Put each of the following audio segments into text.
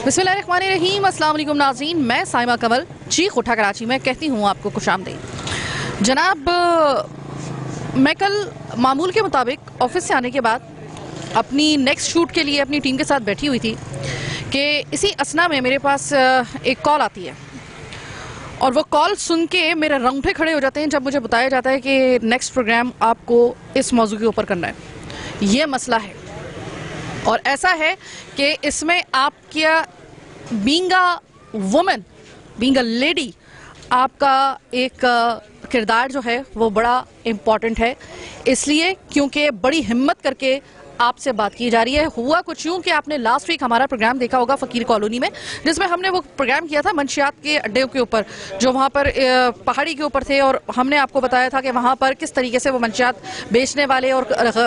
बिस्मिल्लाहिर्रहमानिर्रहीम, अस्सलाम वालेकुम नाज़रीन। मैं साइमा कमल, चीख उठा कराची में कहती हूँ आपको खुशामदीद। जनाब, मैं कल मामूल के मुताबिक ऑफिस से आने के बाद अपनी नेक्स्ट शूट के लिए अपनी टीम के साथ बैठी हुई थी कि इसी असना में मेरे पास एक कॉल आती है और वो कॉल सुन के मेरे रोंगटे खड़े हो जाते हैं जब मुझे बताया जाता है कि नेक्स्ट प्रोग्राम आपको इस मौजू के ऊपर करना है। ये मसला है और ऐसा है कि इसमें आपका being a woman, being a lady, आपका एक किरदार जो है वो बड़ा इम्पॉर्टेंट है, इसलिए क्योंकि बड़ी हिम्मत करके आपसे बात की जा रही है। हुआ कुछ यूं कि आपने लास्ट वीक हमारा प्रोग्राम देखा होगा फ़कीर कॉलोनी में, जिसमें हमने वो प्रोग्राम किया था मंशियात के अड्डे के ऊपर, जो वहाँ पर पहाड़ी के ऊपर थे, और हमने आपको बताया था कि वहाँ पर किस तरीके से वो मंशियात बेचने वाले और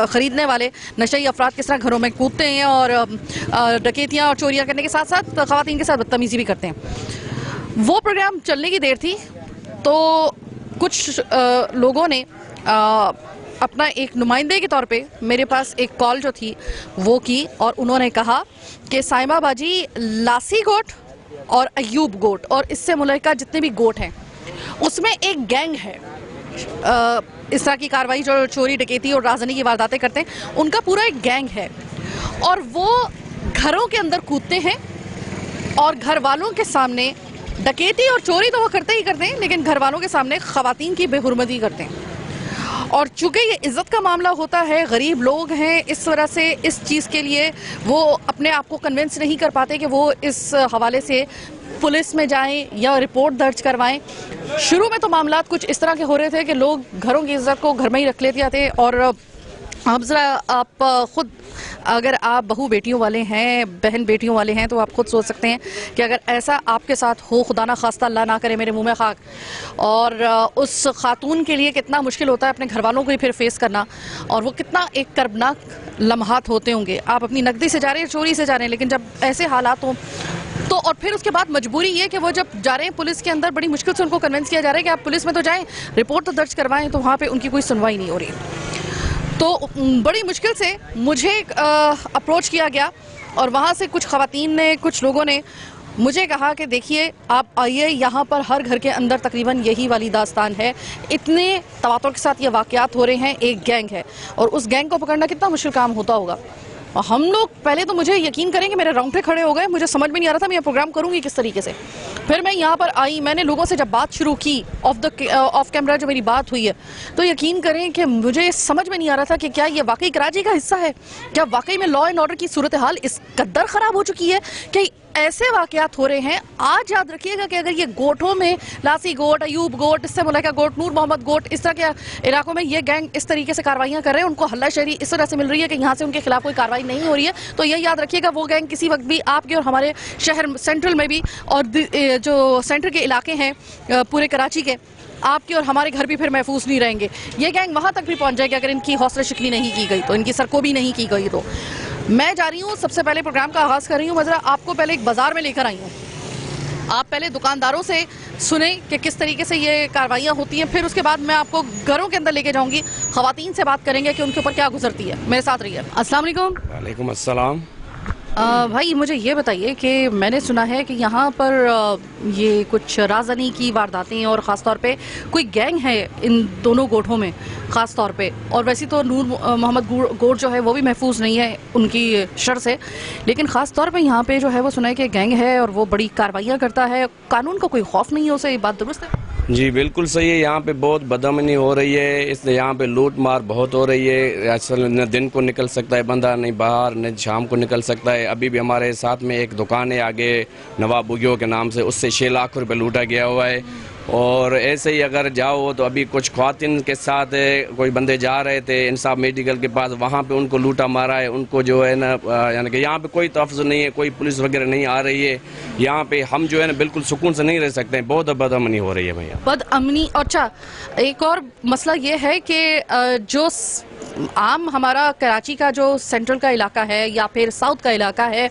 ख़रीदने वाले नशई अफराद किस तरह घरों में कूदते हैं और डकैतियाँ और चोरियाँ करने के साथ साथ ख़वातीन के साथ बदतमीज़ी भी करते हैं। वो प्रोग्राम चलने की देर थी तो कुछ लोगों ने अपना एक नुमाइंदे के तौर पे मेरे पास एक कॉल जो थी वो की और उन्होंने कहा कि साइमा बाजी, लासी गोट और अयूब गोट और इससे मुल्का जितने भी गोट हैं उसमें एक गैंग है। इस तरह की कार्रवाई जो चोरी डकैती और राजनी की वारदातें करते हैं उनका पूरा एक गैंग है और वो घरों के अंदर कूदते हैं और घर वालों के सामने डकैती और चोरी तो वो करते ही करते हैं, लेकिन घर वालों के सामने ख़वातीन की बेहुरमती करते हैं। और चूँकि ये इज़्ज़त का मामला होता है, गरीब लोग हैं, इस वजह से इस चीज़ के लिए वो अपने आप को कन्विंस नहीं कर पाते कि वो इस हवाले से पुलिस में जाएं या रिपोर्ट दर्ज करवाएं। शुरू में तो मामलात कुछ इस तरह के हो रहे थे कि लोग घरों की इज़्ज़त को घर में ही रख लेते थे। और अब ज़रा आप ख़ुद, अगर आप बहू बेटियों वाले हैं, बहन बेटियों वाले हैं, तो आप खुद सोच सकते हैं कि अगर ऐसा आपके साथ हो, खुदा ना खास्ता, अल्लाह ना करे, मेरे मुंह में खाक, और उस खातून के लिए कितना मुश्किल होता है अपने घर वालों को ही फिर फेस करना, और वो कितना एक कर्बनाक लम्हात होते होंगे। आप अपनी नकदी से जा रहे हैं, चोरी से जा रहे हैं, लेकिन जब ऐसे हालात हों तो, और फिर उसके बाद मजबूरी ये कि वो जब जा रहे हैं पुलिस के अंदर, बड़ी मुश्किल से उनको कन्विंस किया जा रहा है कि आप पुलिस में तो जाएँ, रिपोर्ट तो दर्ज करवाएं, तो वहाँ पर उनकी कोई सुनवाई नहीं हो रही। तो बड़ी मुश्किल से मुझे अप्रोच किया गया और वहाँ से कुछ ख़वातीन ने, कुछ लोगों ने मुझे कहा कि देखिए आप आइए, यहाँ पर हर घर के अंदर तकरीबन यही वाली दास्तान है, इतने तवातुर के साथ ये वाक़यात हो रहे हैं, एक गैंग है और उस गैंग को पकड़ना कितना मुश्किल काम होता होगा। और हम लोग पहले तो, मुझे यकीन करें कि मेरे रोंगटे खड़े हो गए, मुझे समझ में नहीं आ रहा था मैं ये प्रोग्राम करूँगी किस तरीके से। फिर मैं यहाँ पर आई, मैंने लोगों से जब बात शुरू की, ऑफ कैमरा जो मेरी बात हुई है, तो यकीन करें कि मुझे समझ में नहीं आ रहा था कि क्या ये वाकई कराची का हिस्सा है, क्या वाकई में लॉ एंड ऑर्डर की सूरत हाल इस कद्दर ख़राब हो चुकी है कि ऐसे वाक़यात हो रहे हैं। आज याद रखिएगा कि अगर ये गोटों में, लासी गोट, अयूब गोट, इससे मुल्का गोट, नूर मोहम्मद गोट, इस तरह के इलाकों में ये गैंग इस तरीके से कार्रवाइयाँ कर रहे हैं, उनको हल्ला शहरी इस तरह से मिल रही है कि यहाँ से उनके खिलाफ कोई कार्रवाई नहीं हो रही है, तो ये याद रखिएगा वो गैंग किसी वक्त भी आपके और हमारे शहर सेंट्रल में भी, और जो सेंटर के इलाके हैं पूरे कराची के, आपके और हमारे घर भी फिर महफूज नहीं रहेंगे। ये गैंग वहाँ तक भी पहुँच जाएगी अगर इनकी हौसला शिकनी नहीं की गई, तो इनकी सरकोबी नहीं की गई। तो मैं जा रही हूँ, सबसे पहले प्रोग्राम का आगाज़ कर रही हूँ। मैं ज़रा आपको पहले एक बाज़ार में लेकर आई हूँ, आप पहले दुकानदारों से सुने कि किस तरीके से ये कार्रवाइयाँ होती हैं, फिर उसके बाद मैं आपको घरों के अंदर लेके जाऊँगी, ख़वातीन से बात करेंगे कि उनके ऊपर क्या गुजरती है। मेरे साथ रहिए। अस्सलाम वालेकुम। वालेकुम अस्सलाम। भाई मुझे ये बताइए कि मैंने सुना है कि यहाँ पर ये कुछ राजनी की वारदातें और ख़ास तौर पे कोई गैंग है इन दोनों गोठों में ख़ास तौर पे, और वैसे तो नूर मोहम्मद गोट जो है वो भी महफूज नहीं है उनकी शर से, लेकिन ख़ास तौर पे यहाँ पे जो है वो सुना है कि गैंग है और वो बड़ी कार्रवाइयाँ करता है, कानून का कोई खौफ नहीं है उसे, ये बात दुरुस्त है? जी बिल्कुल सही है। यहाँ पे बहुत बदअमनी हो रही है, इसलिए यहाँ पे लूट मार बहुत हो रही है। असल न दिन को निकल सकता है बंदा, नहीं बाहर, न शाम को निकल सकता है। अभी भी हमारे साथ में एक दुकान है आगे नवाब बुगियो के नाम से, उससे 6 लाख रुपए लूटा गया हुआ है। और ऐसे ही अगर जाओ तो अभी कुछ ख्वातीन के साथ कोई बंदे जा रहे थे इंसाफ मेडिकल के पास, वहाँ पे उनको लूटा मारा है। उनको जो है ना, यानी कि यहाँ पे कोई तहफ़्फ़ुज़ नहीं है, कोई पुलिस वगैरह नहीं आ रही है। यहाँ पे हम जो है ना बिल्कुल सुकून से नहीं रह सकते हैं, बहुत बदअमनी हो रही है भैया, बदअमनी। अच्छा, एक और मसला ये है कि जो आम हमारा कराची का जो सेंट्रल का इलाका है या फिर साउथ का इलाका है,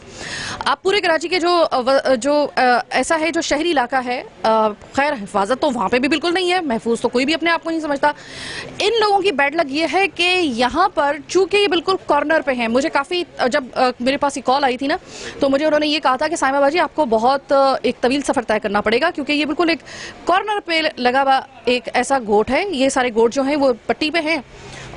आप पूरे कराची के जो ऐसा है जो शहरी इलाका है, खैर हिफाजत तो वहाँ पे भी बिल्कुल नहीं है, महफूज तो कोई भी अपने आप को नहीं समझता। इन लोगों की बैड लग ये है कि यहाँ पर चूंकि ये बिल्कुल कॉर्नर पे हैं, मुझे काफ़ी जब मेरे पास ये कॉल आई थी ना, तो मुझे उन्होंने ये कहा था कि साइमा बाजी आपको बहुत एक तवील सफ़र तय करना पड़ेगा, क्योंकि ये बिल्कुल एक कॉर्नर पे लगा हुआ एक ऐसा गोट है। ये सारे गोट जो हैं वो पट्टी पे हैं,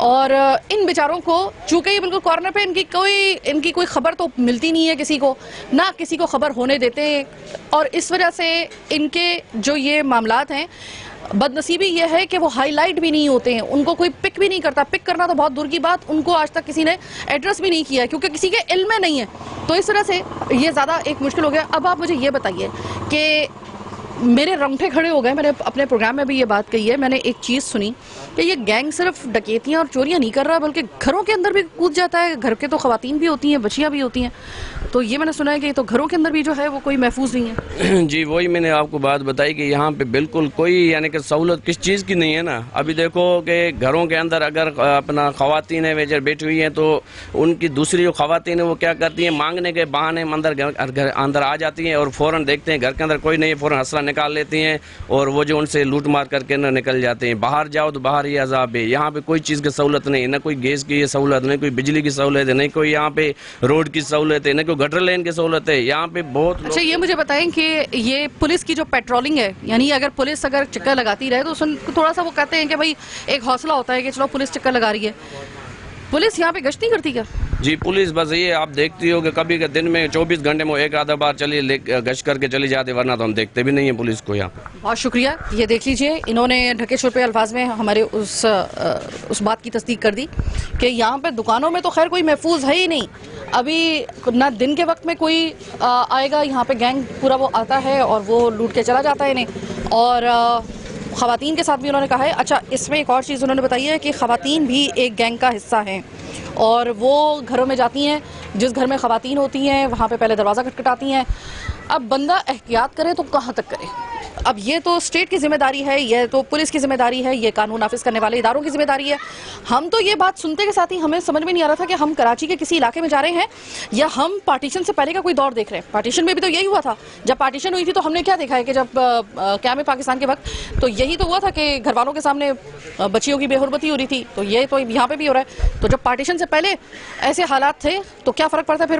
और इन बेचारों को चूंकि ये बिल्कुल कॉर्नर पे, इनकी कोई खबर तो मिलती नहीं है किसी को, ना किसी को खबर होने देते हैं, और इस वजह से इनके जो ये मामलात हैं, बदनसीबी ये है कि वो हाईलाइट भी नहीं होते हैं, उनको कोई पिक भी नहीं करता। पिक करना तो बहुत दूर की बात, उनको आज तक किसी ने एड्रेस भी नहीं किया, क्योंकि किसी के इल्म में नहीं है। तो इस वजह से ये ज़्यादा एक मुश्किल हो गया। अब आप मुझे ये बताइए कि मेरे रोंगटे खड़े हो गए, मैंने अपने प्रोग्राम में भी ये बात कही है, मैंने एक चीज़ सुनी कि ये गैंग सिर्फ डकैतियाँ और चोरियाँ नहीं कर रहा, बल्कि घरों के अंदर भी कूद जाता है। घर के तो ख़वातीन भी होती हैं, बच्चियाँ भी होती हैं, तो ये मैंने सुना है कि तो घरों के अंदर भी जो है वो कोई महफूज नहीं है। जी वही मैंने आपको बात बताई कि यहाँ पे बिल्कुल कोई यानी कि सहूलत किस चीज़ की नहीं है ना। अभी देखो कि घरों के अंदर अगर अपना ख़वातीन है वेजर बैठी हुई हैं, तो उनकी दूसरी जो ख़वातीन है वो क्या करती हैं, मांगने के बहाने अंदर आ जाती हैं, और फ़ौरन देखते हैं घर के अंदर कोई नहीं है, फ़ौरन हसला निकाल लेती हैं, और वो जो उनसे लूट मार करके ना निकल जाते हैं। बाहर जाओ तो बाहर ये अजाब है। यहाँ पे कोई चीज़ की सहूलत नहीं, ना कोई गैस की सहूलत, नहीं कोई बिजली की सहूलत है, नहीं कोई यहाँ पे रोड की सहूलत है, नहीं कोई गटर लाइन की सहूलत है। यहाँ पे बहुत अच्छा, ये मुझे बताएं कि ये पुलिस की जो पेट्रोलिंग है, यानी अगर पुलिस अगर चक्कर लगाती रहे तो थोड़ा सा वो कहते हैं कि भाई एक हौसला होता है कि चलो पुलिस चक्कर लगा रही है, पुलिस यहाँ पे गश्त नहीं करती क्या? जी पुलिस बस ये आप देखती हो कि कभी के दिन में 24 घंटे में एक आधा बार चली गश्त करके चली जाती, वरना तो हम देखते भी नहीं है पुलिस को यहाँ। बहुत शुक्रिया। ये देख लीजिए, इन्होंने ढके छुपे अल्फाज में हमारे उस बात की तस्दीक कर दी कि यहाँ पे दुकानों में तो खैर कोई महफूज है ही नहीं। अभी ना दिन के वक्त में कोई आएगा, यहाँ पे गैंग पूरा वो आता है और वो लूट के चला जाता है इन्हें, और ख़वातीन के साथ भी उन्होंने कहा है। अच्छा, इसमें एक और चीज़ उन्होंने बताई है कि ख़वातीन भी एक गैंग का हिस्सा हैं, और वो घरों में जाती हैं, जिस घर में ख़वातीन होती हैं वहाँ पे पहले दरवाज़ा खटखटाती हैं। अब बंदा एहतियात करे तो कहाँ तक करे? अब ये तो स्टेट की जिम्मेदारी है, ये तो पुलिस की जिम्मेदारी है, ये कानून नाफिज करने वाले इदारों की जिम्मेदारी है। हम तो ये बात सुनते के साथ ही हमें समझ में नहीं आ रहा था कि हम कराची के किसी इलाके में जा रहे हैं या हम पार्टीशन से पहले का कोई दौर देख रहे हैं। पार्टीशन में भी तो यही हुआ था, जब पार्टीशन हुई थी तो हमने क्या देखा है कि जब क़याम पाकिस्तान के वक्त तो यही तो हुआ था कि घर वालों के सामने बच्चियों की बेहुरमती हो रही थी, तो ये तो यहाँ पे भी हो रहा है। तो जब पार्टीशन से पहले ऐसे हालात थे तो क्या फ़र्क पड़ता है, फिर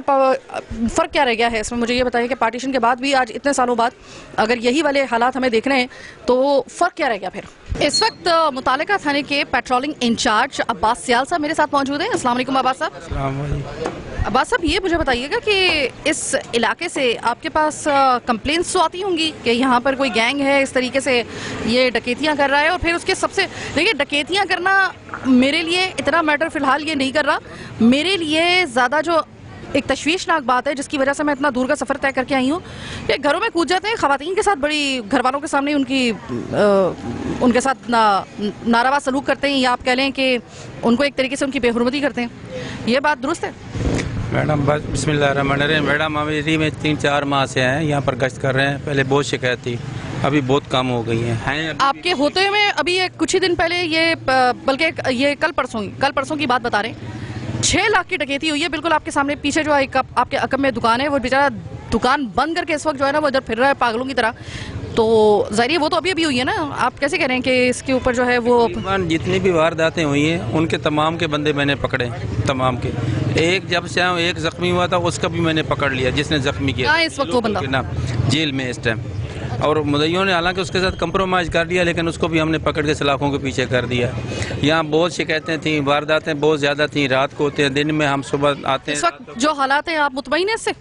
फ़र्क क्या रह गया है इसमें? मुझे ये बताइए कि पार्टीशन के बाद भी आज इतने सालों बाद अगर यही वाले हालात हमें देखने हैं तो फ़र्क क्या रह गया फिर? इस वक्त मुतालिका थाने के पेट्रोलिंग इंचार्ज अब्बास सियाल साहब मेरे साथ मौजूद हैं। अस्सलाम वालेकुम अब्बास साहब। अब्बास साहब, ये मुझे बताइएगा कि इस इलाके से आपके पास कंप्लेंट्स तो आती होंगी कि यहाँ पर कोई गैंग है, इस तरीके से ये डकैतियाँ कर रहा है, और फिर उसके सबसे देखिए, डकैतियाँ करना मेरे लिए इतना मैटर फ़िलहाल ये नहीं कर रहा। मेरे लिए ज़्यादा जो एक तशवीशनाक बात है, जिसकी वजह से मैं इतना दूर का सफ़र तय करके आई हूँ, ये घरों में कूद जाते हैं, ख़वातीन के साथ बड़ी घर वालों के सामने उनके साथ नारावा सलूक करते हैं, या आप कह लें कि उनको एक तरीके से उनकी बेहुरमती करते हैं। ये बात दुरुस्त है? मैडम बस बिस्मिल्लाहिर्रहमानिर्रहीम। मैडम हम एरिया में 3-4 माह से हैं, यहाँ पर गश्त कर रहे हैं। पहले बहुत शिकायत थी, अभी बहुत कम हो गई हैं। आपके होते हुए अभी कुछ ही दिन पहले ये, बल्कि ये कल परसों की बात बता रहे हैं, 6 लाख की डकैती हुई है बिल्कुल आपके सामने। पीछे जो है आपके अकब में दुकान है, वो बेचारा दुकान बंद करके इस वक्त जो है ना वो इधर फिर रहा है पागलों की तरह। तो ज़ाहिर वो तो अभी हुई है ना, आप कैसे कह रहे हैं कि इसके ऊपर जो है वो जितनी भी वारदातें हुई हैं उनके तमाम के बंदे मैंने पकड़े, तमाम के। एक जब से एक ज़ख्मी हुआ था उसका भी मैंने पकड़ लिया, जिसने ज़ख्मी किया इस वक्त वो बंदा ना जेल में इस टाइम। और मुद्दइयों ने हालांकि उसके साथ कंप्रोमाइज़ कर दिया, लेकिन उसको भी हमने पकड़ के सलाखों के पीछे कर दिया। यहाँ बहुत शिकायतें थी, वारदातें बहुत ज़्यादा थी, रात को होते हैं, दिन में हम सुबह आते हैं। इस वक्त जो हालात हैं आप मुतमईन हैं इससे?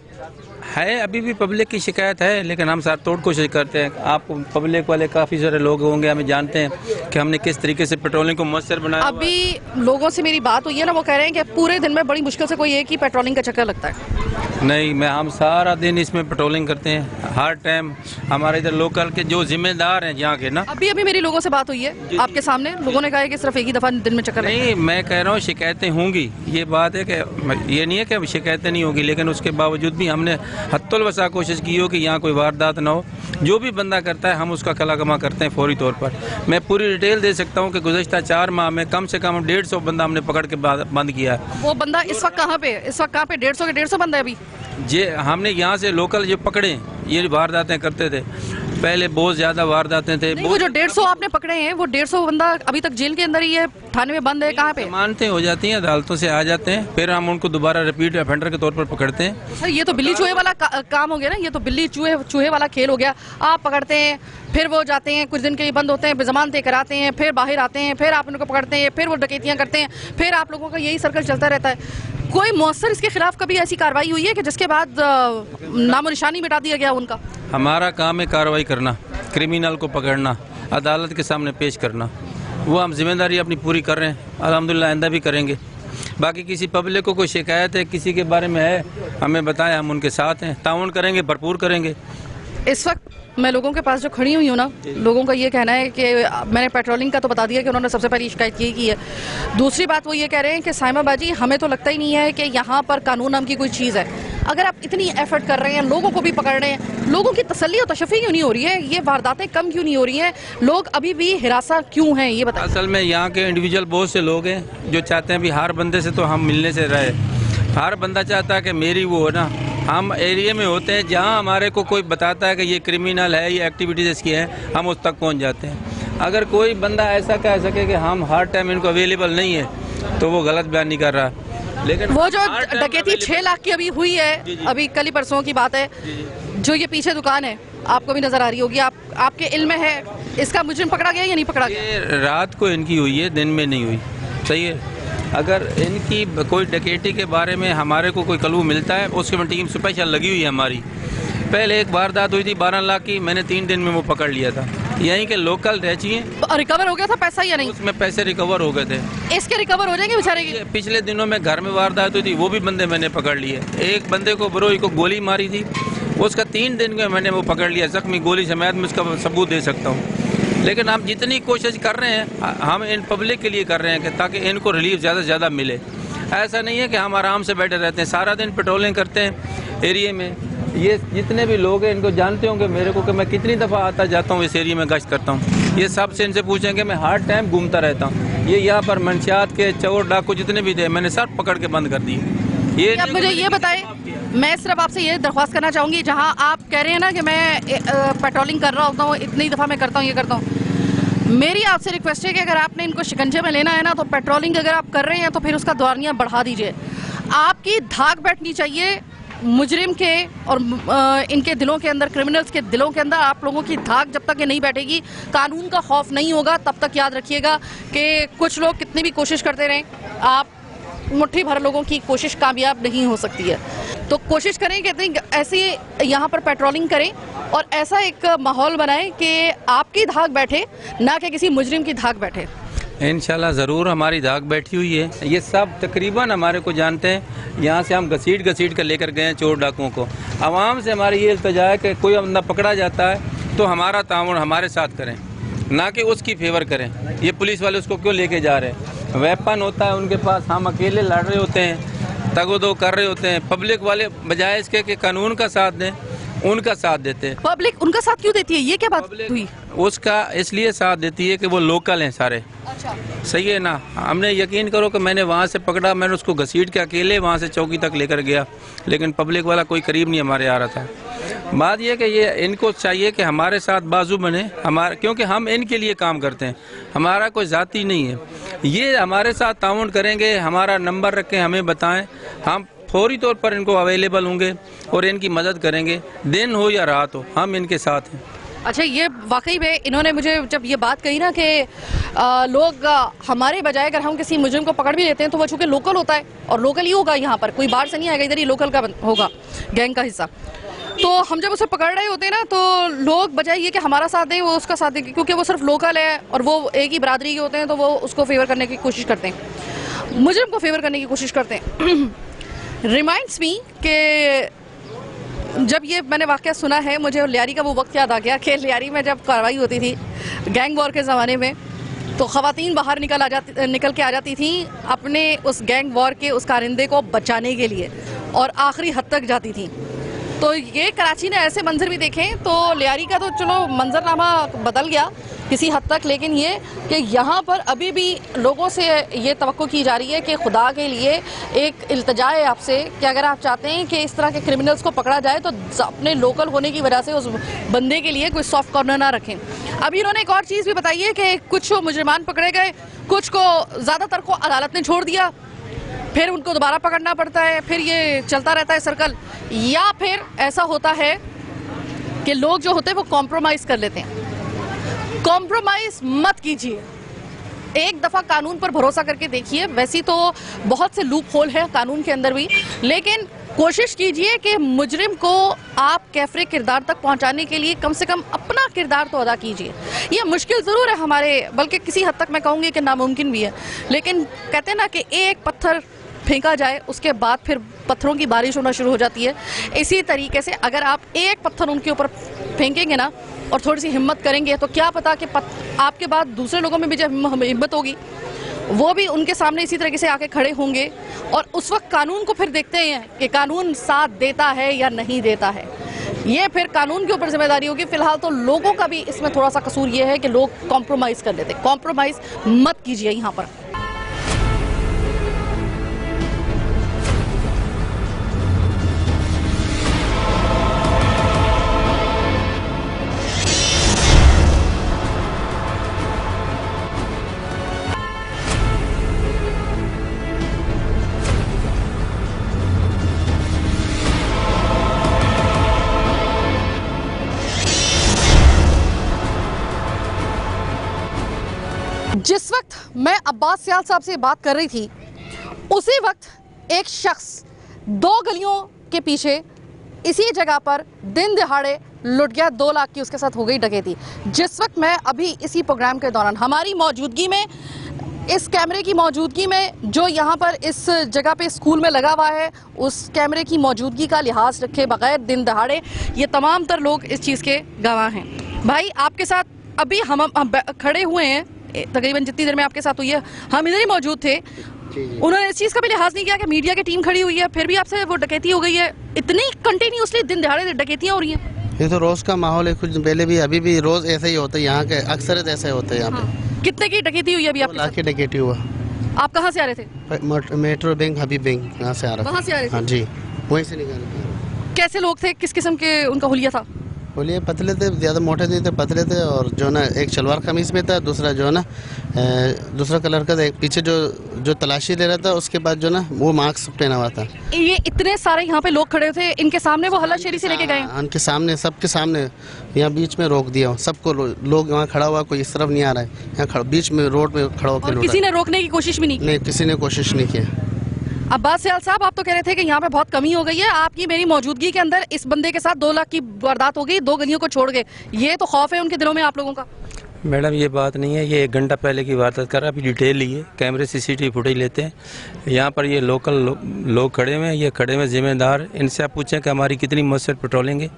है, अभी भी पब्लिक की शिकायत है, लेकिन हम साथ तोड़ कोशिश करते हैं। आप पब्लिक वाले काफ़ी सारे लोग होंगे, हमें जानते हैं कि हमने किस तरीके से पेट्रोलिंग को मुयस्सर बनाया। अभी लोगों से मेरी बात हुई है ना, वो कह रहे हैं कि पूरे दिन में बड़ी मुश्किल से कोई एक ही पेट्रोलिंग का चक्कर लगता है। नहीं, हम सारा दिन इसमें पेट्रोलिंग करते हैं, हर टाइम। हमारे इधर लोकल के जो जिम्मेदार हैं यहाँ के ना, अभी मेरी लोगों से बात हुई है आपके सामने, लोगों ने कहा है कि सिर्फ एक ही दफ़ा दिन में चक्कर नहीं। मैं कह रहा हूँ शिकायतें होंगी, ये बात है कि ये नहीं है कि शिकायतें नहीं होगी, लेकिन उसके बावजूद भी हमने हत्तुल वसा कोशिश की हो कि यहाँ कोई वारदात ना हो। जो भी बंदा करता है हम उसका कला कमा करते हैं फौरी तौर पर। मैं पूरी डिटेल दे सकता हूँ कि गुज़श्ता 4 माह में कम से कम 150 बंदा हमने पकड़ के बंद किया है। वो बंदा इस वक्त कहाँ पे? इस वक्त कहाँ पे 150 के 150 बंदा है अभी? ये हमने यहाँ से लोकल जो पकड़े, ये वारदातें करते थे, पहले बहुत ज़्यादा वारदातें थे। नहीं, वो जो 150 आपने पकड़े हैं वो 150 बंदा अभी तक जेल के अंदर ही है, थाने में बंद है, कहाँ पे? जमानतें हो जाती हैं, अदालतों से आ जाते हैं, फिर हम उनको दोबारा रिपीट ऑफेंडर के तौर पर पकड़ते हैं। सर ये तो बिल्ली चूहे वाला काम हो गया ना, ये तो बिल्ली चूहे वाला खेल हो गया। आप पकड़ते हैं, फिर वो जाते हैं, कुछ दिन के लिए बंद होते हैं, जमानतें कराते हैं, फिर बाहर आते हैं, फिर आप उनको पकड़ते हैं, फिर वो डकैतियां करते हैं, फिर आप लोगों का यही सर्कल चलता रहता है। कोई मौसर इसके खिलाफ कभी ऐसी कार्रवाई हुई है कि जिसके बाद नामो निशानी मिटा दिया गया उनका? हमारा काम है कार्रवाई करना, क्रिमिनल को पकड़ना, अदालत के सामने पेश करना, वो हम जिम्मेदारी अपनी पूरी कर रहे हैं, अल्हम्दुलिल्लाह आइंदा भी करेंगे। बाकी किसी पब्लिक को कोई शिकायत है, किसी के बारे में है, हमें बताएं, हम उनके साथ हैं, ताउन करेंगे, भरपूर करेंगे। इस वक्त मैं लोगों के पास जो खड़ी हुई हूँ ना, लोगों का ये कहना है कि मैंने पेट्रोलिंग का तो बता दिया कि उन्होंने सबसे पहली शिकायत यही की है। दूसरी बात वो ये कह रहे हैं कि साइमा बाजी हमें तो लगता ही नहीं है कि यहाँ पर कानून नाम की कोई चीज़ है। अगर आप इतनी एफर्ट कर रहे हैं, लोगों को भी पकड़ रहे हैं, लोगों की तसल्ली और तशफ़ी क्यों नहीं हो रही है? ये वारदातें कम क्यों नहीं हो रही हैं? लोग अभी भी हिरासा क्यों हैं, ये बताइए। असल में यहाँ के इंडिविजुअल बहुत से लोग हैं जो चाहते हैं भी हर बंदे से तो हम मिलने से रहे, हर बंदा चाहता है कि मेरी वो हो ना, हम एरिया में होते हैं जहाँ हमारे को कोई बताता है कि ये क्रिमिनल है, ये एक्टिविटीज़ इसकी हैं, हम उस तक पहुँच जाते हैं। अगर कोई बंदा ऐसा कह सके कि हम हर टाइम इनको अवेलेबल नहीं है तो वो गलत बयान नहीं कर रहा। लेकिन वो जो डकैती 6 लाख की अभी हुई है, अभी कल ही परसों की बात है, जो ये पीछे दुकान है आपको भी नजर आ रही होगी, आपके इल्म में है इसका मुजरिम पकड़ा गया या नहीं पकड़ा गया? ये रात को इनकी हुई है, दिन में नहीं हुई। सही है, अगर इनकी कोई डकैती के बारे में हमारे को कोई क्लू मिलता है, उसके में टीम स्पेशल लगी हुई है हमारी। पहले एक वारदात हुई थी 12 लाख की, मैंने 3 दिन में वो पकड़ लिया था। यहीं के लोकल रह रिकवर हो गया था पैसा या नहीं? उसमें पैसे रिकवर हो गए थे। इसके रिकवर हो जाएंगे बेचारे के? पिछले दिनों में घर में वारदात हुई थी, वो भी बंदे मैंने पकड़ लिए। एक बंदे को बरोई को गोली मारी थी, उसका 3 दिन में मैंने वो पकड़ लिया, जख्मी गोली समेत, मैं उसका सबूत दे सकता हूँ। लेकिन हम जितनी कोशिश कर रहे हैं, हम इन पब्लिक के लिए कर रहे हैं कि ताकि इनको रिलीफ ज़्यादा से ज़्यादा मिले। ऐसा नहीं है कि हम आराम से बैठे रहते हैं, सारा दिन पेट्रोलिंग करते हैं एरिया में। ये जितने भी लोग हैं इनको जानते होंगे मेरे को कि मैं कितनी दफ़ा आता जाता हूँ इस एरिया में, गश्त करता हूँ। ये सब से इनसे पूछेंगे, मैं हर टाइम घूमता रहता हूँ। ये यहाँ पर मंशियात के चोर डाकू जितने भी थे मैंने सब पकड़ के बंद कर दिए। ये अब मुझे ये बताएं, मैं सिर्फ आपसे ये दरख्वास्त करना चाहूँगी, जहाँ आप कह रहे हैं ना कि मैं पेट्रोलिंग कर रहा होता हूँ, इतनी दफ़ा मैं करता हूँ, ये करता हूँ, मेरी आपसे रिक्वेस्ट है कि अगर आपने इनको शिकंजे में लेना है ना, तो पेट्रोलिंग अगर आप कर रहे हैं तो फिर उसका दौरानिया बढ़ा दीजिए। आपकी धाक बैठनी चाहिए मुजरिम के और इनके दिलों के अंदर, क्रिमिनल्स के दिलों के अंदर। आप लोगों की धाक जब तक ये नहीं बैठेगी, कानून का खौफ नहीं होगा, तब तक याद रखिएगा कि कुछ लोग कितनी भी कोशिश करते रहें, आप मुट्ठी भर लोगों की कोशिश कामयाब नहीं हो सकती है। तो कोशिश करें कि ऐसे यहाँ पर पेट्रोलिंग करें और ऐसा एक माहौल बनाएं कि आपकी धाक बैठे, ना कि किसी मुजरिम की धाक बैठे। इंशाल्लाह ज़रूर हमारी धाक बैठी हुई है। ये सब तकरीबन हमारे को जानते हैं। यहाँ से हम घसीट कर लेकर गए हैं चोर डाकुओं को। आवाम से हमारी ये इल्तिजा है कि कोई बंदा पकड़ा जाता है तो हमारा ताउन हमारे साथ करें, ना कि उसकी फेवर करें। ये पुलिस वाले उसको क्यों लेके जा रहे हैं? वेपन होता है उनके पास, हम अकेले लड़ रहे होते हैं, तगोदो कर रहे होते हैं। पब्लिक वाले बजाय इसके कि कानून का साथ दें, उनका साथ देते हैं। पब्लिक उनका साथ क्यों देती है? ये क्या बात हुई? उसका इसलिए साथ देती है कि वो लोकल हैं सारे। अच्छा, सही है ना? हमने यकीन करो कि मैंने वहाँ से पकड़ा, मैंने उसको घसीट के अकेले वहाँ से चौकी तक लेकर गया, लेकिन पब्लिक वाला कोई करीब नहीं हमारे आ रहा था। बात यह कि ये इनको चाहिए कि हमारे साथ बाजू बने, हमारे, क्योंकि हम इनके लिए काम करते हैं, हमारा कोई ज़ाती नहीं है। ये हमारे साथ ताउन करेंगे, हमारा नंबर रखें, हमें बताएं, हम फौरी तौर पर इनको अवेलेबल होंगे और इनकी मदद करेंगे, दिन हो या रात हो, हम इनके साथ हैं। अच्छा, ये वाकई में इन्होंने मुझे जब ये बात कही ना कि लोग हमारे बजाय अगर हम किसी मुजरिम को पकड़ भी लेते हैं तो वो चूँकि लोकल होता है और लोकल ही होगा, यहाँ पर कोई बाहर से नहीं आएगा, इधर ही लोकल का होगा, गैंग का हिस्सा। तो हम जब उसे पकड़ रहे होते हैं ना, तो लोग बजाय ये कि हमारा साथ दें, वो उसका साथ दें, क्योंकि वो सिर्फ लोकल है और वो एक ही बरादरी के होते हैं, तो वो उसको फेवर करने की कोशिश करते हैं, मुजरिम को फेवर करने की कोशिश करते हैं। रिमाइंड्स मी कि जब ये मैंने वाक़या सुना है, मुझे लियारी का वो वक्त याद आ गया कि लियारी में जब कार्रवाई होती थी गैंग वॉर के ज़माने में, तो ख़वातीन बाहर निकल के आ जाती थी अपने उस गैंग वॉर के उस कारिंदे को बचाने के लिए और आखिरी हद तक जाती थी। तो ये कराची ने ऐसे मंजर भी देखे, तो लियारी का तो चलो मंजरनामा बदल गया, किसी हद तक, लेकिन ये कि यहाँ पर अभी भी लोगों से ये तवक्को की जा रही है कि खुदा के लिए एक इल्तिजा है आपसे कि अगर आप चाहते हैं कि इस तरह के क्रिमिनल्स को पकड़ा जाए तो अपने लोकल होने की वजह से उस बंदे के लिए कोई सॉफ्ट कॉर्नर ना रखें। अभी इन्होंने एक और चीज़ भी बताई है कि कुछ मुजरिमान पकड़े गए, कुछ को ज़्यादातर को अदालत ने छोड़ दिया, फिर उनको दोबारा पकड़ना पड़ता है, फिर ये चलता रहता है सर्कल। या फिर ऐसा होता है कि लोग जो होते हैं वो कॉम्प्रोमाइज़ कर लेते हैं। कॉम्प्रोमाइज़ मत कीजिए, एक दफ़ा कानून पर भरोसा करके देखिए। वैसे तो बहुत से लूप होल है कानून के अंदर भी, लेकिन कोशिश कीजिए कि मुजरिम को आप कैफरे किरदार तक पहुंचाने के लिए कम से कम अपना किरदार तो अदा कीजिए। ये मुश्किल ज़रूर है हमारे, बल्कि किसी हद तक मैं कहूँगी कि नामुमकिन भी है, लेकिन कहते हैं ना कि एक पत्थर फेंका जाए उसके बाद फिर पत्थरों की बारिश होना शुरू हो जाती है। इसी तरीके से अगर आप एक पत्थर उनके ऊपर फेंकेंगे ना और थोड़ी सी हिम्मत करेंगे तो क्या पता कि आपके बाद दूसरे लोगों में भी जब हिम्मत होगी वो भी उनके सामने इसी तरीके से आके खड़े होंगे, और उस वक्त कानून को फिर देखते हैं कि कानून साथ देता है या नहीं देता है। ये फिर कानून के ऊपर जिम्मेदारी होगी। फिलहाल तो लोगों का भी इसमें थोड़ा सा कसूर ये है कि लोग कॉम्प्रोमाइज़ कर लेते हैं। कॉम्प्रोमाइज़ मत कीजिए यहाँ पर। जिस वक्त मैं अब्बास सियाल साहब से बात कर रही थी, उसी वक्त एक शख्स 2 गलियों के पीछे इसी जगह पर दिन दिहाड़े लुट गया। 2 लाख की उसके साथ हो गई डकैती। जिस वक्त मैं अभी इसी प्रोग्राम के दौरान हमारी मौजूदगी में, इस कैमरे की मौजूदगी में जो यहाँ पर इस जगह पे स्कूल में लगा हुआ है, उस कैमरे की मौजूदगी का लिहाज रखे बगैर दिन दहाड़े ये तमाम तर लोग इस चीज़ के गवाह हैं। भाई आपके साथ अभी हम खड़े हुए हैं, तकरीबन जितनी देर में आपके साथ हुई है हम इधर ही मौजूद थे। उन्होंने इस चीज़ का भी लिहाज नहीं किया कि मीडिया की टीम खड़ी हुई है, फिर भी आपसे वो डकैती हो गई है। इतनी कंटिन्यूसली दिन दहाड़े डकैतियाँ हो रही हैं। ये तो रोज़ का माहौल है, कुछ पहले भी अभी भी रोज़ ऐसा ही होता है। यहाँ के अक्सर ऐसे होता है। यहाँ पे कितने की डकैती हुई अभी आपके 2 लाख की डकैती हुआ। आप कहाँ से आ रहे थे? मेट्रो बैंक, हबीब बैंक, यहाँ से आ रहा था। वहाँ से आ रहे थे? हाँ जी, वहीं से निकाले। कैसे लोग थे, किस किस्म के उनका हुलिया था? बोलिए पतले थे, ज़्यादा मोटे नहीं थे, पतले थे। और जो ना एक शलवार कमीज में था, दूसरा जो ना दूसरा कलर का था। एक पीछे जो तलाशी ले रहा था, उसके बाद जो ना वो मास्क पहना हुआ था। ये इतने सारे यहाँ पे लोग खड़े थे, इनके सामने वो हल्लाशेरी से लेके गए? उनके सामने, सबके सामने, यहाँ बीच में रोक दिया सबको। लोग वहाँ खड़ा हुआ, कोई इस तरफ नहीं आ रहा है, यहाँ बीच में रोड में खड़ा होकर। किसी ने रोकने की कोशिश भी नहीं? किसी ने कोशिश नहीं की। अब्बास सियाल साहब, आप तो कह रहे थे कि यहाँ पे बहुत कमी हो गई है, आपकी मेरी मौजूदगी के अंदर इस बंदे के साथ 2 लाख की वारदात हो गई, 2 गलियों को छोड़ गए। ये तो खौफ है उनके दिलों में आप लोगों का? मैडम ये बात नहीं है, ये 1 घंटा पहले की वारदात कर रहा है। अभी डिटेल लिए कैमरे सीसीटीवी फुटेज लेते हैं। यहाँ पर ये लोकल लोग खड़े हुए हैं, ये खड़े हुए जिम्मेदार। इनसे आप पूछें कि हमारी कितनी मौसर पेट्रोलिंग है।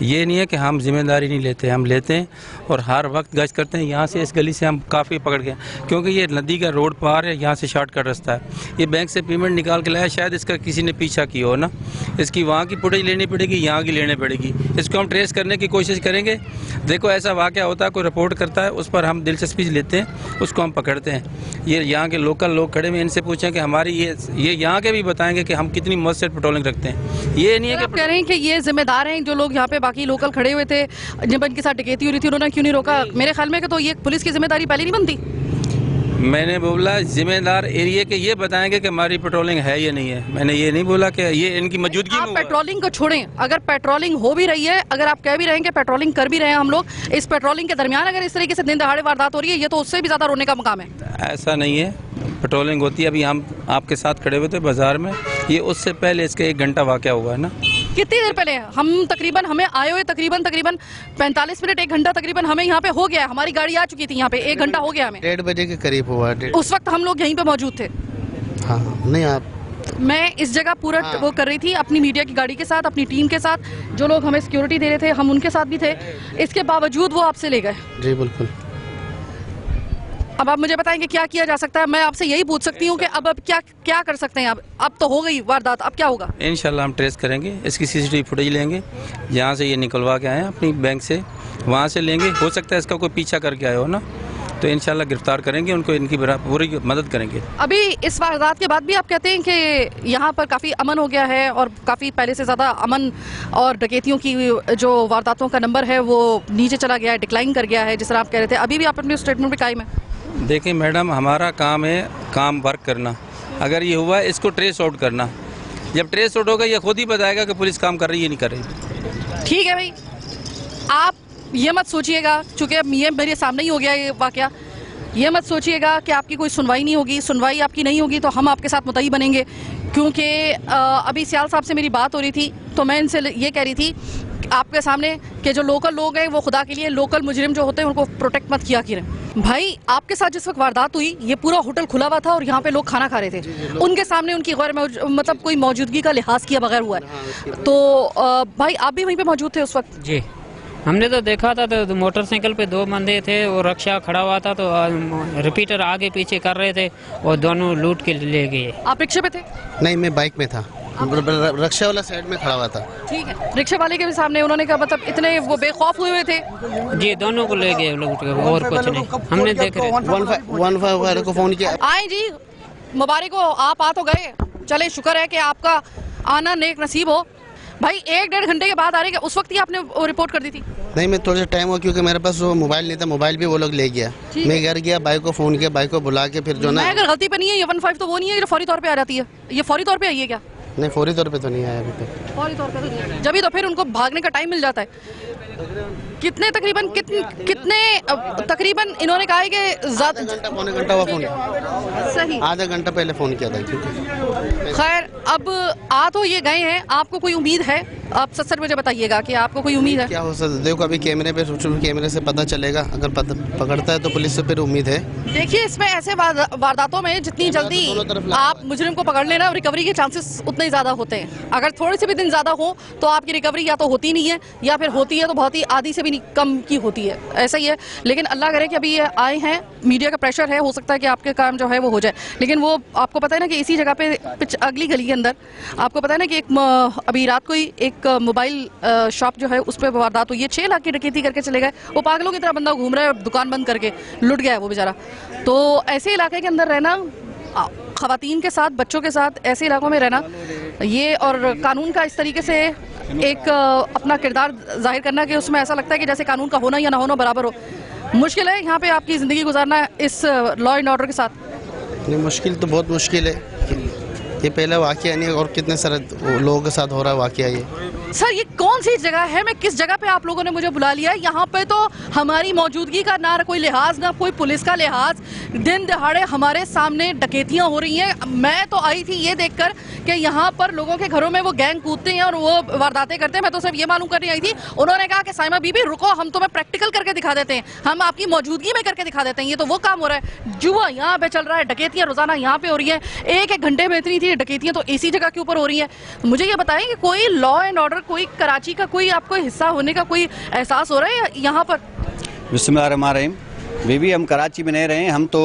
ये नहीं है कि हम जिम्मेदारी नहीं लेते, हम लेते हैं और हर वक्त गश्त करते हैं। यहाँ से इस गली से हम काफ़ी पकड़ गए, क्योंकि ये नदी का रोड पार है, यहाँ से शॉर्टकट रास्ता है। ये बैंक से पेमेंट निकाल के लाया, शायद इसका किसी ने पीछा किया हो ना। इसकी वहाँ की फुटेज लेनी पड़ेगी, यहाँ की लेनी पड़ेगी। इसको हम ट्रेस करने की कोशिश करेंगे। देखो ऐसा वाक़या होता है, कोई रिपोर्ट करता है, उस पर हम दिलचस्पी लेते हैं, उसको हम पकड़ते हैं। ये यहाँ के लोकल लोग खड़े में, इनसे पूछें कि हमारी ये यहाँ के भी बताएंगे कि हम कितनी मौसर पेट्रोलिंग रखते हैं। ये नहीं है कि आप कह रहे हैं कि ये जिम्मेदार हैं जो लोग यहाँ पे बाकी लोकल खड़े हुए थे, जब इनके साथ डकैती हो रही थी, उन्होंने क्यों नहीं रोका? मेरे ख्याल में कि तो ये पुलिस की जिम्मेदारी पहले नहीं बनती। मैंने बोला जिम्मेदार एरिया के ये बताएंगे कि हमारी पेट्रोलिंग है या नहीं है। मैंने ये नहीं बोला कि ये इनकी मौजूदगी में। आप पेट्रोलिंग को छोड़ें, अगर पेट्रोलिंग हो भी रही है, अगर आप कह भी रहे हैं कि पेट्रोलिंग कर भी रहे हैं हम लोग, इस पेट्रोलिंग के दरमियान अगर इस तरीके से दिन दहाड़े वारदात हो रही है, ये तो उससे भी ज्यादा रोने का मकाम है। ऐसा नहीं है, पेट्रोलिंग होती है। अभी हम आपके साथ खड़े हुए थे बाजार में, ये उससे पहले इसके 1 घंटा वाक़या हुआ है ना। कितनी देर पहले? हम तकरीबन, हमें आए हुए तकरीबन 45 मिनट, 1 घंटा तकरीबन हमें यहाँ पे हो गया है। हमारी गाड़ी आ चुकी थी यहाँ पे, 1 घंटा हो गया हमें। 1:30 बजे के करीब हुआ। उस वक्त हम लोग यहीं पे मौजूद थे। हाँ नहीं, आप मैं इस जगह पूरा वो कर रही थी अपनी मीडिया की गाड़ी के साथ, अपनी टीम के साथ, जो लोग हमें सिक्योरिटी दे रहे थे हम उनके साथ भी थे। इसके बावजूद वो आपसे ले गए। जी बिल्कुल। अब आप मुझे बताएंगे क्या किया जा सकता है? मैं आपसे यही पूछ सकती हूँ कि अब क्या कर सकते हैं? अब तो हो गई वारदात, अब क्या होगा? इंशाल्लाह हम ट्रेस करेंगे, इसकी सीसीटीवी फुटेज लेंगे, जहाँ से ये निकलवा के आए हैं अपनी बैंक से, वहाँ से लेंगे। हो सकता है इसका कोई पीछा करके आया हो ना, तो इंशाल्लाह गिरफ्तार करेंगे उनको, इनकी पूरी मदद करेंगे। अभी इस वारदात के बाद भी आप कहते हैं कि यहाँ पर काफ़ी अमन हो गया है और काफ़ी पहले से ज़्यादा अमन और डकैतियों की जो वारदातों का नंबर है वो नीचे चला गया है, डिक्लाइन कर गया है, जिस तरह आप कह रहे थे। अभी भी आप अपने स्टेटमेंट में कायम है? देखिए मैडम, हमारा काम है वर्क करना। अगर ये हुआ है इसको ट्रेस आउट करना। जब ट्रेस आउट होगा ये खुद ही बताएगा कि पुलिस काम कर रही है नहीं कर रही। ठीक है भाई, आप ये मत सोचिएगा, चूँकि अब ये मेरे सामने ही हो गया ये वाकया, ये मत सोचिएगा कि आपकी कोई सुनवाई नहीं होगी। सुनवाई आपकी नहीं होगी तो हम आपके साथ मुतई बनेंगे, क्योंकि अभी सियाल साहब से मेरी बात हो रही थी तो मैं इनसे ये कह रही थी आपके सामने कि जो लोकल लोग हैं वो खुदा के लिए लोकल मुजरिम जो होते हैं उनको प्रोटेक्ट मत किया करें। भाई आपके साथ जिस वक्त वारदात हुई ये पूरा होटल खुला हुआ था और यहाँ पे लोग खाना खा रहे थे, उनके सामने उनकी मतलब कोई मौजूदगी का लिहाज किया बगैर हुआ है। तो भाई आप भी वहीं पे मौजूद थे उस वक्त? जी, हमने तो देखा था, तो मोटरसाइकिल पे 2 बंदे थे और रक्षा खड़ा हुआ था, तो रिपीटर आगे पीछे कर रहे थे और दोनों लूट के ले गए। आप रिक्शे पे थे? नहीं, मैं बाइक में था, रिक्शा वाला साइड में खड़ा हुआ था। ठीक है, रिक्शे वाले के भी सामने उन्होंने कहा, मतलब इतने वो बेखौफ हुए के? जी, दोनों को ले गए लूट के, और कुछ नहीं। हमने देख रहे 155 को फोन किया। आए जी, मुबारक हो, आप आ तो गए, चले शुक्र है कि आपका आना नेक नसीब हो। भाई 1-1.5 घंटे के बाद आ रहे, उस वक्त ही आपने रिपोर्ट कर दी थी? नहीं, मैं थोड़ा सा टाइम हुआ क्योंकि मेरे पास वो मोबाइल नहीं था, मोबाइल भी वो लोग ले गया। मैं घर गया, बाइक को फोन किया, बाइक को बुला के फिर जो ना, अगर गलती पे नहीं है ये 15 तो वो नहीं है जो फौरी तौर पे आ जाती है, ये फौरी तौर पे आई है क्या? नहीं, फौरी तौर पे तो नहीं आया अभी तक। फौरी तौर पे तो नहीं आया, जब ही तो फिर उनको भागने का टाइम मिल जाता है। कितने तकरीबन इन्होंने कहा है कि ज्यादा पौने घंटा हुआ फोन, सही आधा घंटा पहले फोन किया था। क्योंकि खैर अब आ तो ये गए हैं, आपको कोई उम्मीद है? आप सच मुझे बताइएगा कि आपको कोई उम्मीद है? क्या हो सकता है, देखो अभी कैमरे से पता चलेगा, अगर पकड़ता है तो पुलिस से फिर उम्मीद है। देखिए इसमें ऐसे वारदातों में जितनी जल्दी आप मुजरिम को पकड़ लेना, रिकवरी के चांसेस उतने ही ज्यादा होते हैं। अगर थोड़ी सी भी दिन ज्यादा हो तो आपकी रिकवरी या तो होती नहीं है या फिर होती है तो बहुत ही आधी से भी नहीं कम की होती है, ऐसा ही है। लेकिन अल्लाह करे कि अभी ये आए हैं, मीडिया का प्रेशर है, हो सकता है कि आपके काम जो है वो हो जाए। लेकिन वो आपको पता है ना कि इसी जगह पे अगली गली के अंदर आपको पता है ना कि अभी रात को ही एक मोबाइल शॉप जो है उस पर वारदात हुई है, 6 लाख की डकैती करके चले गए। वो पागलों की तरह बंदा घूम रहा है, दुकान बंद करके लुट गया है वो बेचारा। तो ऐसे इलाके के अंदर रहना, खवातीन के साथ, बच्चों के साथ ऐसे इलाकों में रहना, ये और कानून का इस तरीके से एक अपना किरदार जाहिर करना कि उसमें ऐसा लगता है कि जैसे कानून का होना या ना होना बराबर हो, मुश्किल है यहाँ पे आपकी ज़िंदगी गुजारना इस लॉ एंड ऑर्डर के साथ। नहीं, मुश्किल तो बहुत मुश्किल है, ये पहला वाकया नहीं और कितने सारे लोगों के साथ हो रहा है वाकया ये। सर ये कौन सी जगह है, मैं किस जगह पे आप लोगों ने मुझे बुला लिया है? यहाँ पे तो हमारी मौजूदगी का ना कोई लिहाज, ना कोई पुलिस का लिहाज, दिन दहाड़े हमारे सामने डकैतियाँ हो रही हैं। मैं तो आई थी ये देखकर कि यहाँ पर लोगों के घरों में वो गैंग कूदते हैं और वो वारदातें करते हैं। मैं तो सिर्फ ये मालूम करने आई थी, उन्होंने कहा कि साइमा बीबी रुको, हम तुम्हें प्रैक्टिकल करके दिखा देते हैं, हम आपकी मौजूदगी में करके दिखा देते हैं। ये तो वो काम हो रहा है, जुआ यहाँ पे चल रहा है, डकैतियाँ रोजाना यहाँ पे हो रही है, 1-1 घंटे में इतनी थी डकैतियाँ तो इसी जगह के ऊपर हो रही है। मुझे ये बताएं कि कोई लॉ एंड ऑर्डर, कोई कराची का कोई आपको हिस्सा होने का कोई एहसास हो रहा है यहाँ पर? बिस्मिल्लाहिर्रहमानिर्रहीम। बेबी हम कराची में नहीं रहे हैं, हम तो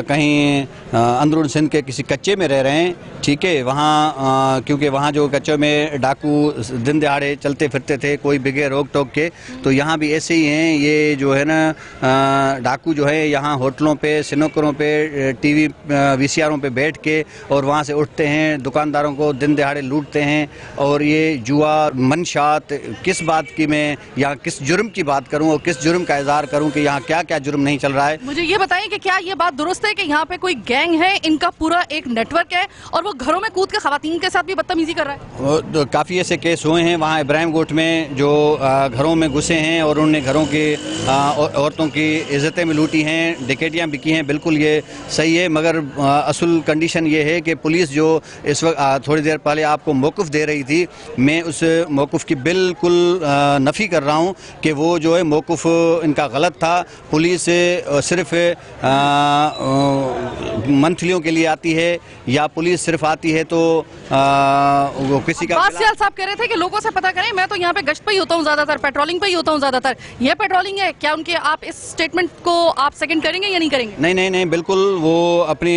कहीं अंदरून सिंध के किसी कच्चे में रह रहे हैं, ठीक है। वहाँ क्योंकि वहाँ जो कच्चे में डाकू दिन दहाड़े चलते फिरते थे कोई बिगैर रोक टोक के, तो यहाँ भी ऐसे ही हैं। ये जो है ना डाकू जो है यहाँ होटलों पे, स्नूकरों पे, टीवी वीसीआरों पे बैठ के और वहाँ से उठते हैं, दुकानदारों को दिन दहाड़े लूटते हैं। और ये जुआ मनशात किस बात की, मैं यहाँ किस जुर्म की बात करूँ और किस जुर्म का इज़हार करूँ कि यहाँ क्या क्या जुर्म नहीं चल रहा है। मुझे ये बताएं कि क्या ये बात दुरुस्त है कि यहाँ पे कोई गैंग है, इनका पूरा एक नेटवर्क है और वो घरों में कूद के खवातीन के साथ भी बदतमीजी कर रहा है? काफ़ी ऐसे केस हुए हैं वहाँ इब्राहिम गोट में, जो घरों में घुसे हैं और उन्होंने घरों के औरतों की इज्जतें भी लूटी हैं, डकैतियाँ भी की हैं। बिल्कुल ये सही है, मगर असल कंडीशन ये है कि पुलिस जो इस वक्त थोड़ी देर पहले आपको मौक़िफ़ दे रही थी, मैं उस मौक़िफ़ की बिल्कुल नफ़ी कर रहा हूँ कि वो जो है मौक़िफ़ इनका गलत था। पुलिस सिर्फ मंथलियों के लिए आती है या पुलिस सिर्फ दफ़ा आती है तो वो किसी का अब्बास सियाल साहब कह रहे थे कि लोगों से पता करें, मैं तो यहाँ पे गश्त पे ही होता हूँ ज्यादातर, पेट्रोलिंग पे ही होता हूँ ज्यादातर। ये पेट्रोलिंग है क्या उनके? आप इस स्टेटमेंट को आप सेकंड करेंगे या नहीं करेंगे? नहीं, बिल्कुल वो अपनी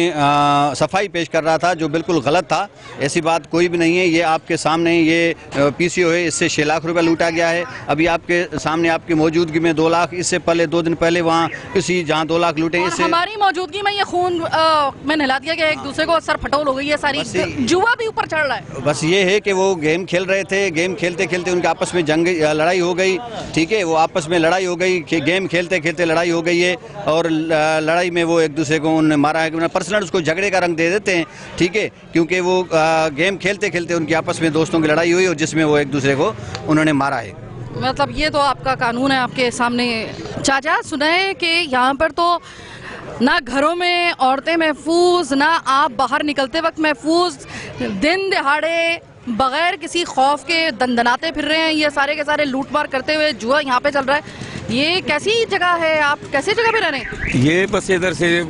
सफाई पेश कर रहा था जो बिल्कुल गलत था। ऐसी बात कोई भी नहीं है। ये आपके सामने ये पीसीओ है, इससे 6 लाख रुपए लूटा गया है। अभी आपके सामने आपकी मौजूदगी में 2 लाख, इससे पहले 2 दिन पहले वहाँ किसी जहाँ 2 लाख लूटे, इससे हमारी मौजूदगी में ये खून में नहला दिया गया, एक दूसरे को सर फटोल हो गई है सारी, जुआ भी ऊपर चढ़ रहा है। बस ये है कि वो गेम खेल रहे थे, गेम खेलते खेलते उनके आपस में लड़ाई हो गई। ठीक है, वो आपस में लड़ाई हो गई, गेम खेलते खेलते लड़ाई हो गई है और लड़ाई में वो एक दूसरे को उन्होंने मारा है। पर्सनल उसको झगड़े का रंग दे देते हैं, ठीक है, क्योंकि वो गेम खेलते खेलते उनकी आपस में दोस्तों की लड़ाई हुई और जिसमें वो एक दूसरे को उन्होंने मारा है। मतलब ये तो आपका कानून है आपके सामने। चाचा सुने कि यहाँ पर तो ना घरों में औरतें महफूज, ना आप बाहर निकलते वक्त महफूज, दिन दिहाड़े बगैर किसी खौफ के दंदनाते फिर रहे हैं, ये सारे के सारे लूटमार करते हुए, जुआ यहाँ पे चल रहा है। ये कैसी जगह है? आप कैसी जगह पे रह रहे हैं? ये बस इधर से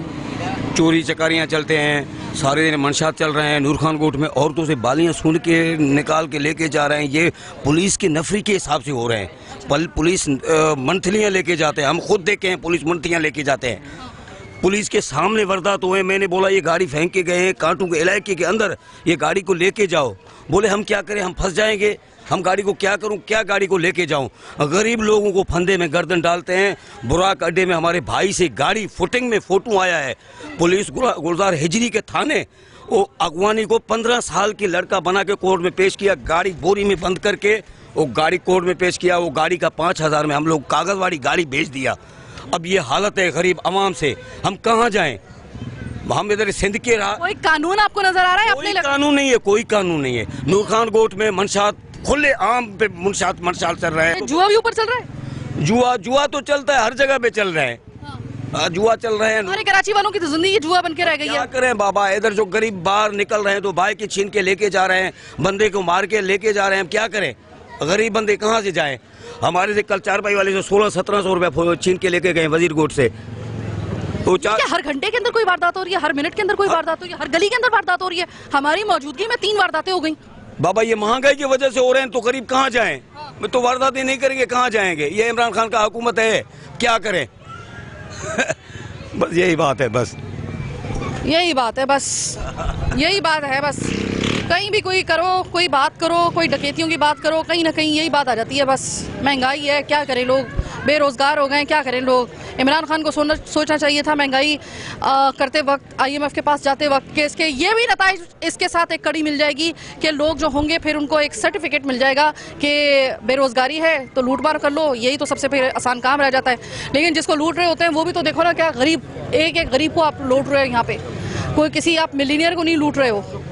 चोरी चकारियाँ चलते हैं, सारे दिन मनशात चल रहे हैं। नूर खान कोट में औरतों से बालियाँ सूंघ के निकाल के लेके जा रहे हैं। ये पुलिस की नफरी के हिसाब से हो रहे हैं। पुलिस मंथलियाँ लेके जाते हैं, हम खुद देखे हैं, पुलिस मंथलियाँ लेके जाते हैं। पुलिस के सामने वारदात हुए। मैंने बोला ये गाड़ी फेंक के गए हैं कांटू के इलाके के अंदर, ये गाड़ी को लेके जाओ। बोले हम क्या करें, हम फंस जाएंगे, हम गाड़ी को क्या करूं, क्या गाड़ी को लेके जाऊं। गरीब लोगों को फंदे में गर्दन डालते हैं। बुराक अड्डे में हमारे भाई से गाड़ी फुटिंग में फोटो आया है। पुलिस गुलजार हिजरी के थाने वो अगवानी को 15 साल की लड़का बना के कोर्ट में पेश किया, गाड़ी बोरी में बंद करके वो गाड़ी कोर्ट में पेश किया। वो गाड़ी का 5,000 में हम लोग कागज वाली गाड़ी बेच दिया। अब ये हालत है गरीब अवाम से, हम कहाँ जाएं? हम इधर सिंध के रहा। कोई कानून आपको नजर आ रहा है? कोई कानून नहीं है, कोई कानून नहीं है। नूर खान कोट में मनशात खुले आम पे मनशात चल रहा है। जुआ भी ऊपर चल रहा है? जुआ तो चलता है, हर जगह पे चल रहा है। जुआ चल रहे हैं। हमारे कराची वालों की तो जिंदगी जुआ बन के रह गई है। क्या करें बाबा, इधर जो गरीब बाहर निकल रहे हैं तो भाई की छीन के लेके जा रहे हैं, बंदे को मार के लेके जा रहे हैं। क्या करें, गरीब बंदे कहाँ से जाएं? हमारे से कल चारपाई वाले से 1600-1700 रुपए छीन के लेके गए वजीर कोट से। तो हर घंटे के अंदर कोई वारदात हो रही है, हर मिनट के अंदर कोई वारदात हो रही है, हर गली के अंदर वारदात हो रही है। हमारी मौजूदगी में 3 वारदातें हो गई। बाबा ये महंगाई की वजह से हो रहे हैं तो गरीब कहाँ जाएं? तो वारदातें नहीं करेंगे कहाँ जाएंगे? ये इमरान खान का हुकूमत है, क्या करें? बस यही बात है, बस यही बात है, बस यही बात है। बस कहीं भी कोई करो, कोई बात करो, कोई डकैतियों की बात करो, कहीं ना कहीं यही बात आ जाती है। बस महंगाई है, क्या करें, लोग बेरोजगार हो गए, क्या करें लोग। इमरान खान को सोचना चाहिए था महंगाई करते वक्त, IMF के पास जाते वक्त, कि इसके ये भी नताइज इसके साथ एक कड़ी मिल जाएगी कि लोग जो होंगे फिर उनको एक सर्टिफिकेट मिल जाएगा कि बेरोजगारी है तो लूटमार कर लो। यही तो सबसे फिर आसान काम रह जाता है। लेकिन जिसको लूट रहे होते हैं वो भी तो देखो ना, क्या गरीब, एक एक गरीब को आप लूट रहे हो। यहाँ पे कोई किसी आप मिलीनियर को नहीं लूट रहे हो।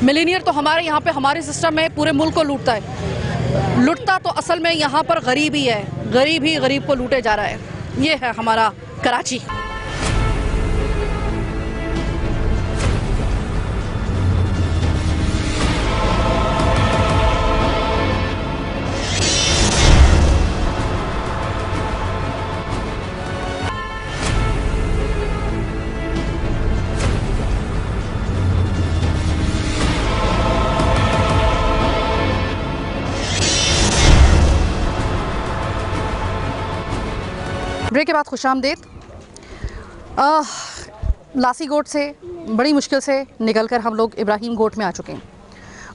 मिलीनियर तो हमारे यहाँ पे हमारे सिस्टम में पूरे मुल्क को लूटता है। लूटता तो असल में यहाँ पर गरीब ही है, गरीब ही गरीब को लूटे जा रहा है। ये है हमारा कराची। ब्रेक के बाद खुशामदीद। लासी गोट से बड़ी मुश्किल से निकलकर हम लोग इब्राहिम गोट में आ चुके हैं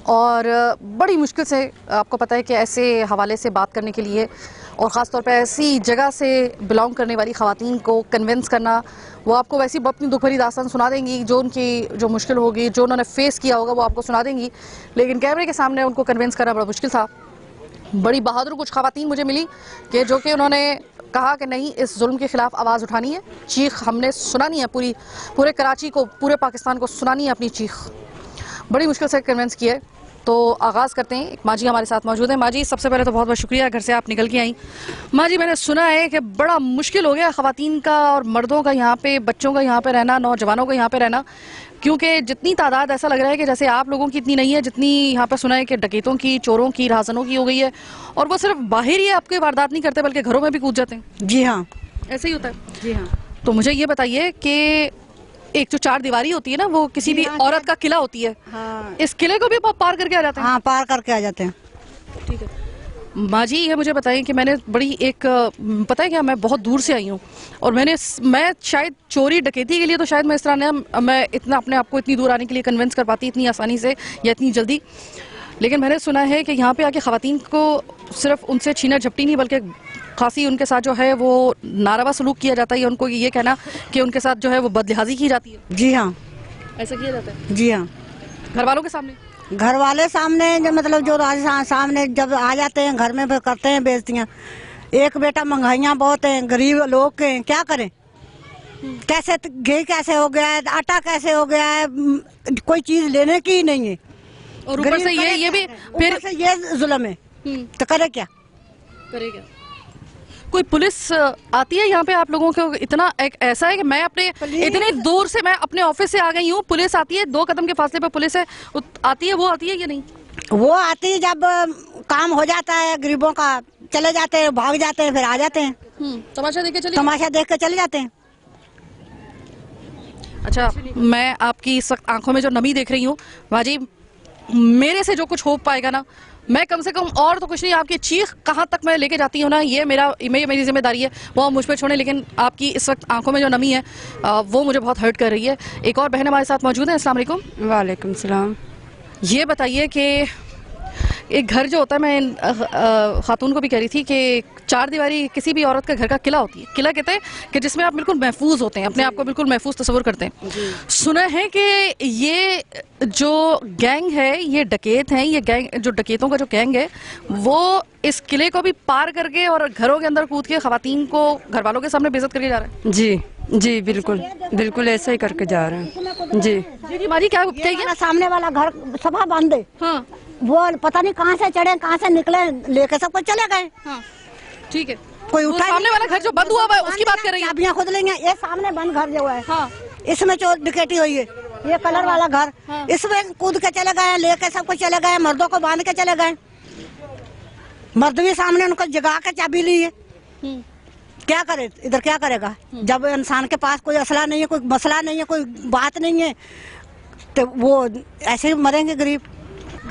और बड़ी मुश्किल से, आपको पता है कि ऐसे हवाले से बात करने के लिए और ख़ास तौर पे ऐसी जगह से बिलोंग करने वाली ख़वातीन को कन्विंस करना, वो आपको वैसी अपनी दुख भरी दास्तान सुना देंगी, जो उनकी जो मुश्किल होगी, जो उन्होंने फेस किया होगा वो आपको सुना देंगी, लेकिन कैमरे के सामने उनको कन्विंस करना बड़ा मुश्किल था। बड़ी बहादुर कुछ ख़वातीन मुझे मिली कि जो कि उन्होंने कहा कि नहीं, इस जुल्म के ख़िलाफ़ आवाज़ उठानी है, चीख हमने सुनानी है, पूरे कराची को, पूरे पाकिस्तान को सुनानी है अपनी चीख। बड़ी मुश्किल से कन्विंस किए। तो आगाज़ करते हैं। एक माँ जी हमारे साथ मौजूद है। माँ जी, सबसे पहले तो बहुत बहुत शुक्रिया, घर से आप निकल के आई। माँ जी, मैंने सुना है कि बड़ा मुश्किल हो गया ख़वातीन का और मर्दों का यहाँ पे, बच्चों का यहाँ पे रहना, नौजवानों का यहाँ पे रहना, क्योंकि जितनी तादाद ऐसा लग रहा है कि जैसे आप लोगों की इतनी नहीं है जितनी यहाँ पे सुना है कि डकैतों की, चोरों की, राहजनों की हो गई है। और वो सिर्फ बाहर ही आपके वारदात नहीं करते बल्कि घरों में भी कूद जाते हैं। जी हाँ, ऐसे ही होता है। जी हाँ। तो मुझे ये बताइए कि एक जो चार दीवारी होती है ना, वो किसी भी औरत का किला होती है। हाँ, इस किले को भी आप पार करके आ जाते हैं? हाँ पार करके आ जाते हैं। ठीक है माँ जी, ये मुझे बताएं कि मैंने बड़ी एक पता है क्या, मैं बहुत दूर से आई हूँ और मैं शायद चोरी डकैती के लिए तो शायद मैं इस तरह ना मैं इतना अपने आप को इतनी दूर आने के लिए कन्विंस कर पाती इतनी आसानी से या इतनी जल्दी, लेकिन मैंने सुना है कि यहाँ पे आके ख़वातीन को सिर्फ उनसे छीना झपटी नहीं बल्कि खासी उनके साथ जो है वो नारवा सलूक किया जाता है, या उनको ये कहना कि उनके साथ जो है वो बदलिहाजी की जाती है। जी हाँ, ऐसा किया जाता है? जी हाँ। घर वालों के सामने? घर वाले सामने जो मतलब जो सामने जब आ जाते हैं घर में फिर करते हैं बेइज्जतियाँ। एक बेटा महंगाइयाँ बहुत हैं, गरीब लोग के क्या करें, कैसे घी कैसे हो गया है, आटा कैसे हो गया है, कोई चीज लेने की ही नहीं है। और ऊपर से ये भी फिर से ये जुल्म है, तो करे क्या? करेगा कोई पुलिस आती है यहाँ पे आप लोगों को? इतना एक ऐसा है कि मैं अपने इतने दूर से मैं अपने ऑफिस से आ गई हूँ, पुलिस आती है, 2 कदम के फासले पे पुलिस है आती है, वो आती है या नहीं? वो आती है जब काम हो जाता है गरीबों का, चले जाते हैं, भाग जाते हैं, फिर आ जाते हैं, तमाशा देख के चले जाते हैं। अच्छा, मैं आपकी इस वक्त आंखों में जो नमी देख रही हूँ बाजी, मेरे से जो कुछ हो पाएगा ना, मैं कम से कम और तो कुछ नहीं, आपकी चीख कहाँ तक मैं लेके जाती हूँ ना, ये मेरी जिम्मेदारी है, वो मुझ पर छोड़ें, लेकिन आपकी इस वक्त आंखों में जो नमी है वो मुझे बहुत हर्ट कर रही है। एक और बहन हमारे साथ मौजूद है। अस्सलाम वालेकुम। वालेकुम सलाम। ये बताइए कि एक घर जो होता है, मैं खातून को भी कह रही थी कि चार दीवारी किसी भी औरत का घर का किला होती है। किला कहते हैं कि जिसमें आप बिल्कुल महफूज होते हैं, अपने आप को बिल्कुल महफूज तस्वुर करते हैं। सुना है कि ये जो गैंग है, ये डकैत हैं, ये गैंग जो डकैतों का जो गैंग है वो इस किले को भी पार करके और घरों के अंदर कूद के खवातीन को घर वालों के सामने बेइज्जत करके जा रहा है। जी जी, बिल्कुल बिल्कुल ऐसा ही करके जा रहे हैं। जी जी, हमारी क्या कहिए? सामने वाला घर सभा बंद है। हाँ, वो पता नहीं कहाँ से चढ़े, कहाँ से निकले, लेके सब कुछ चले गए। हाँ, ठीक है। कोई उठा सामने वाला घर जो बंद हुआ है उसकी बात कर रही है? चाबियां खुद लेंगे। ये सामने बंद घर जो है, हाँ, इसमें चोर डकैती हुई है। ये कलर वाला घर, हाँ। इसमें कूद के चले गए, लेके सब कुछ चले गए, मर्दों को बांध के चले गए। मर्द भी सामने उनको जगा के चाबी ली है। क्या करे, इधर क्या करेगा जब इंसान के पास कोई असला नहीं है, कोई मसला नहीं है, कोई बात नहीं है, तो वो ऐसे ही मरेंगे गरीब।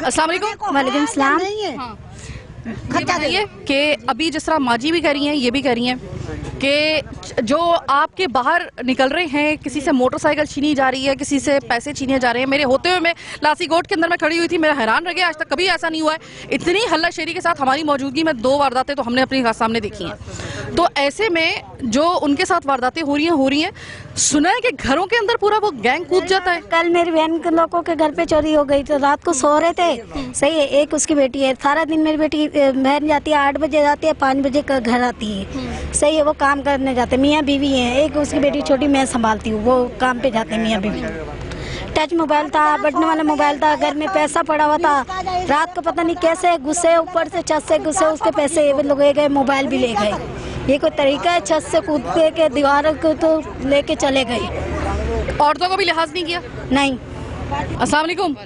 अस्सलाम वालेकुम। वालेकुम सलाम। बताइए कि अभी जिस तरह माजी भी कह रही हैं, ये भी कह रही हैं कि जो आपके बाहर निकल रहे हैं, किसी से मोटरसाइकिल छीनी जा रही है, किसी से पैसे छीने जा रहे हैं। मेरे होते हुए मैं लासीकोट के अंदर मैं खड़ी हुई थी, मेरा हैरान रह गया, आज तक कभी ऐसा नहीं हुआ है। इतनी हल्लाशेरी के साथ हमारी मौजूदगी में 2 वारदातें तो हमने अपने सामने देखी हैं। तो ऐसे में जो उनके साथ वारदातें हो रही हैं, सुना है कि घरों के अंदर पूरा वो गैंग कूद जाता है। कल मेरी बहन के लोगों के घर पे चोरी हो गई, तो रात को सो रहे थे, सही है, एक उसकी बेटी है, सारा दिन मेरी बेटी बहन जाती है, 8 बजे जाती है, 5 बजे का घर आती है, सही है, वो काम करने जाते, मियाँ बीवी हैं, एक उसकी बेटी छोटी मैं संभालती हूँ, वो काम पे जाते हैं मियाँ बीवी। टच मोबाइल था, बटन वाला मोबाइल था, घर में पैसा पड़ा हुआ था, रात को पता नहीं कैसे घुसे, ऊपर से छत से घुसे, उसके पैसे ले गए, मोबाइल भी ले गए। ये कोई तरीका है? छत से कूद के दीवार को तो लेके चले गए। औरतों को भी लिहाज नहीं किया? नहीं। अस्सलाम वालेकुम।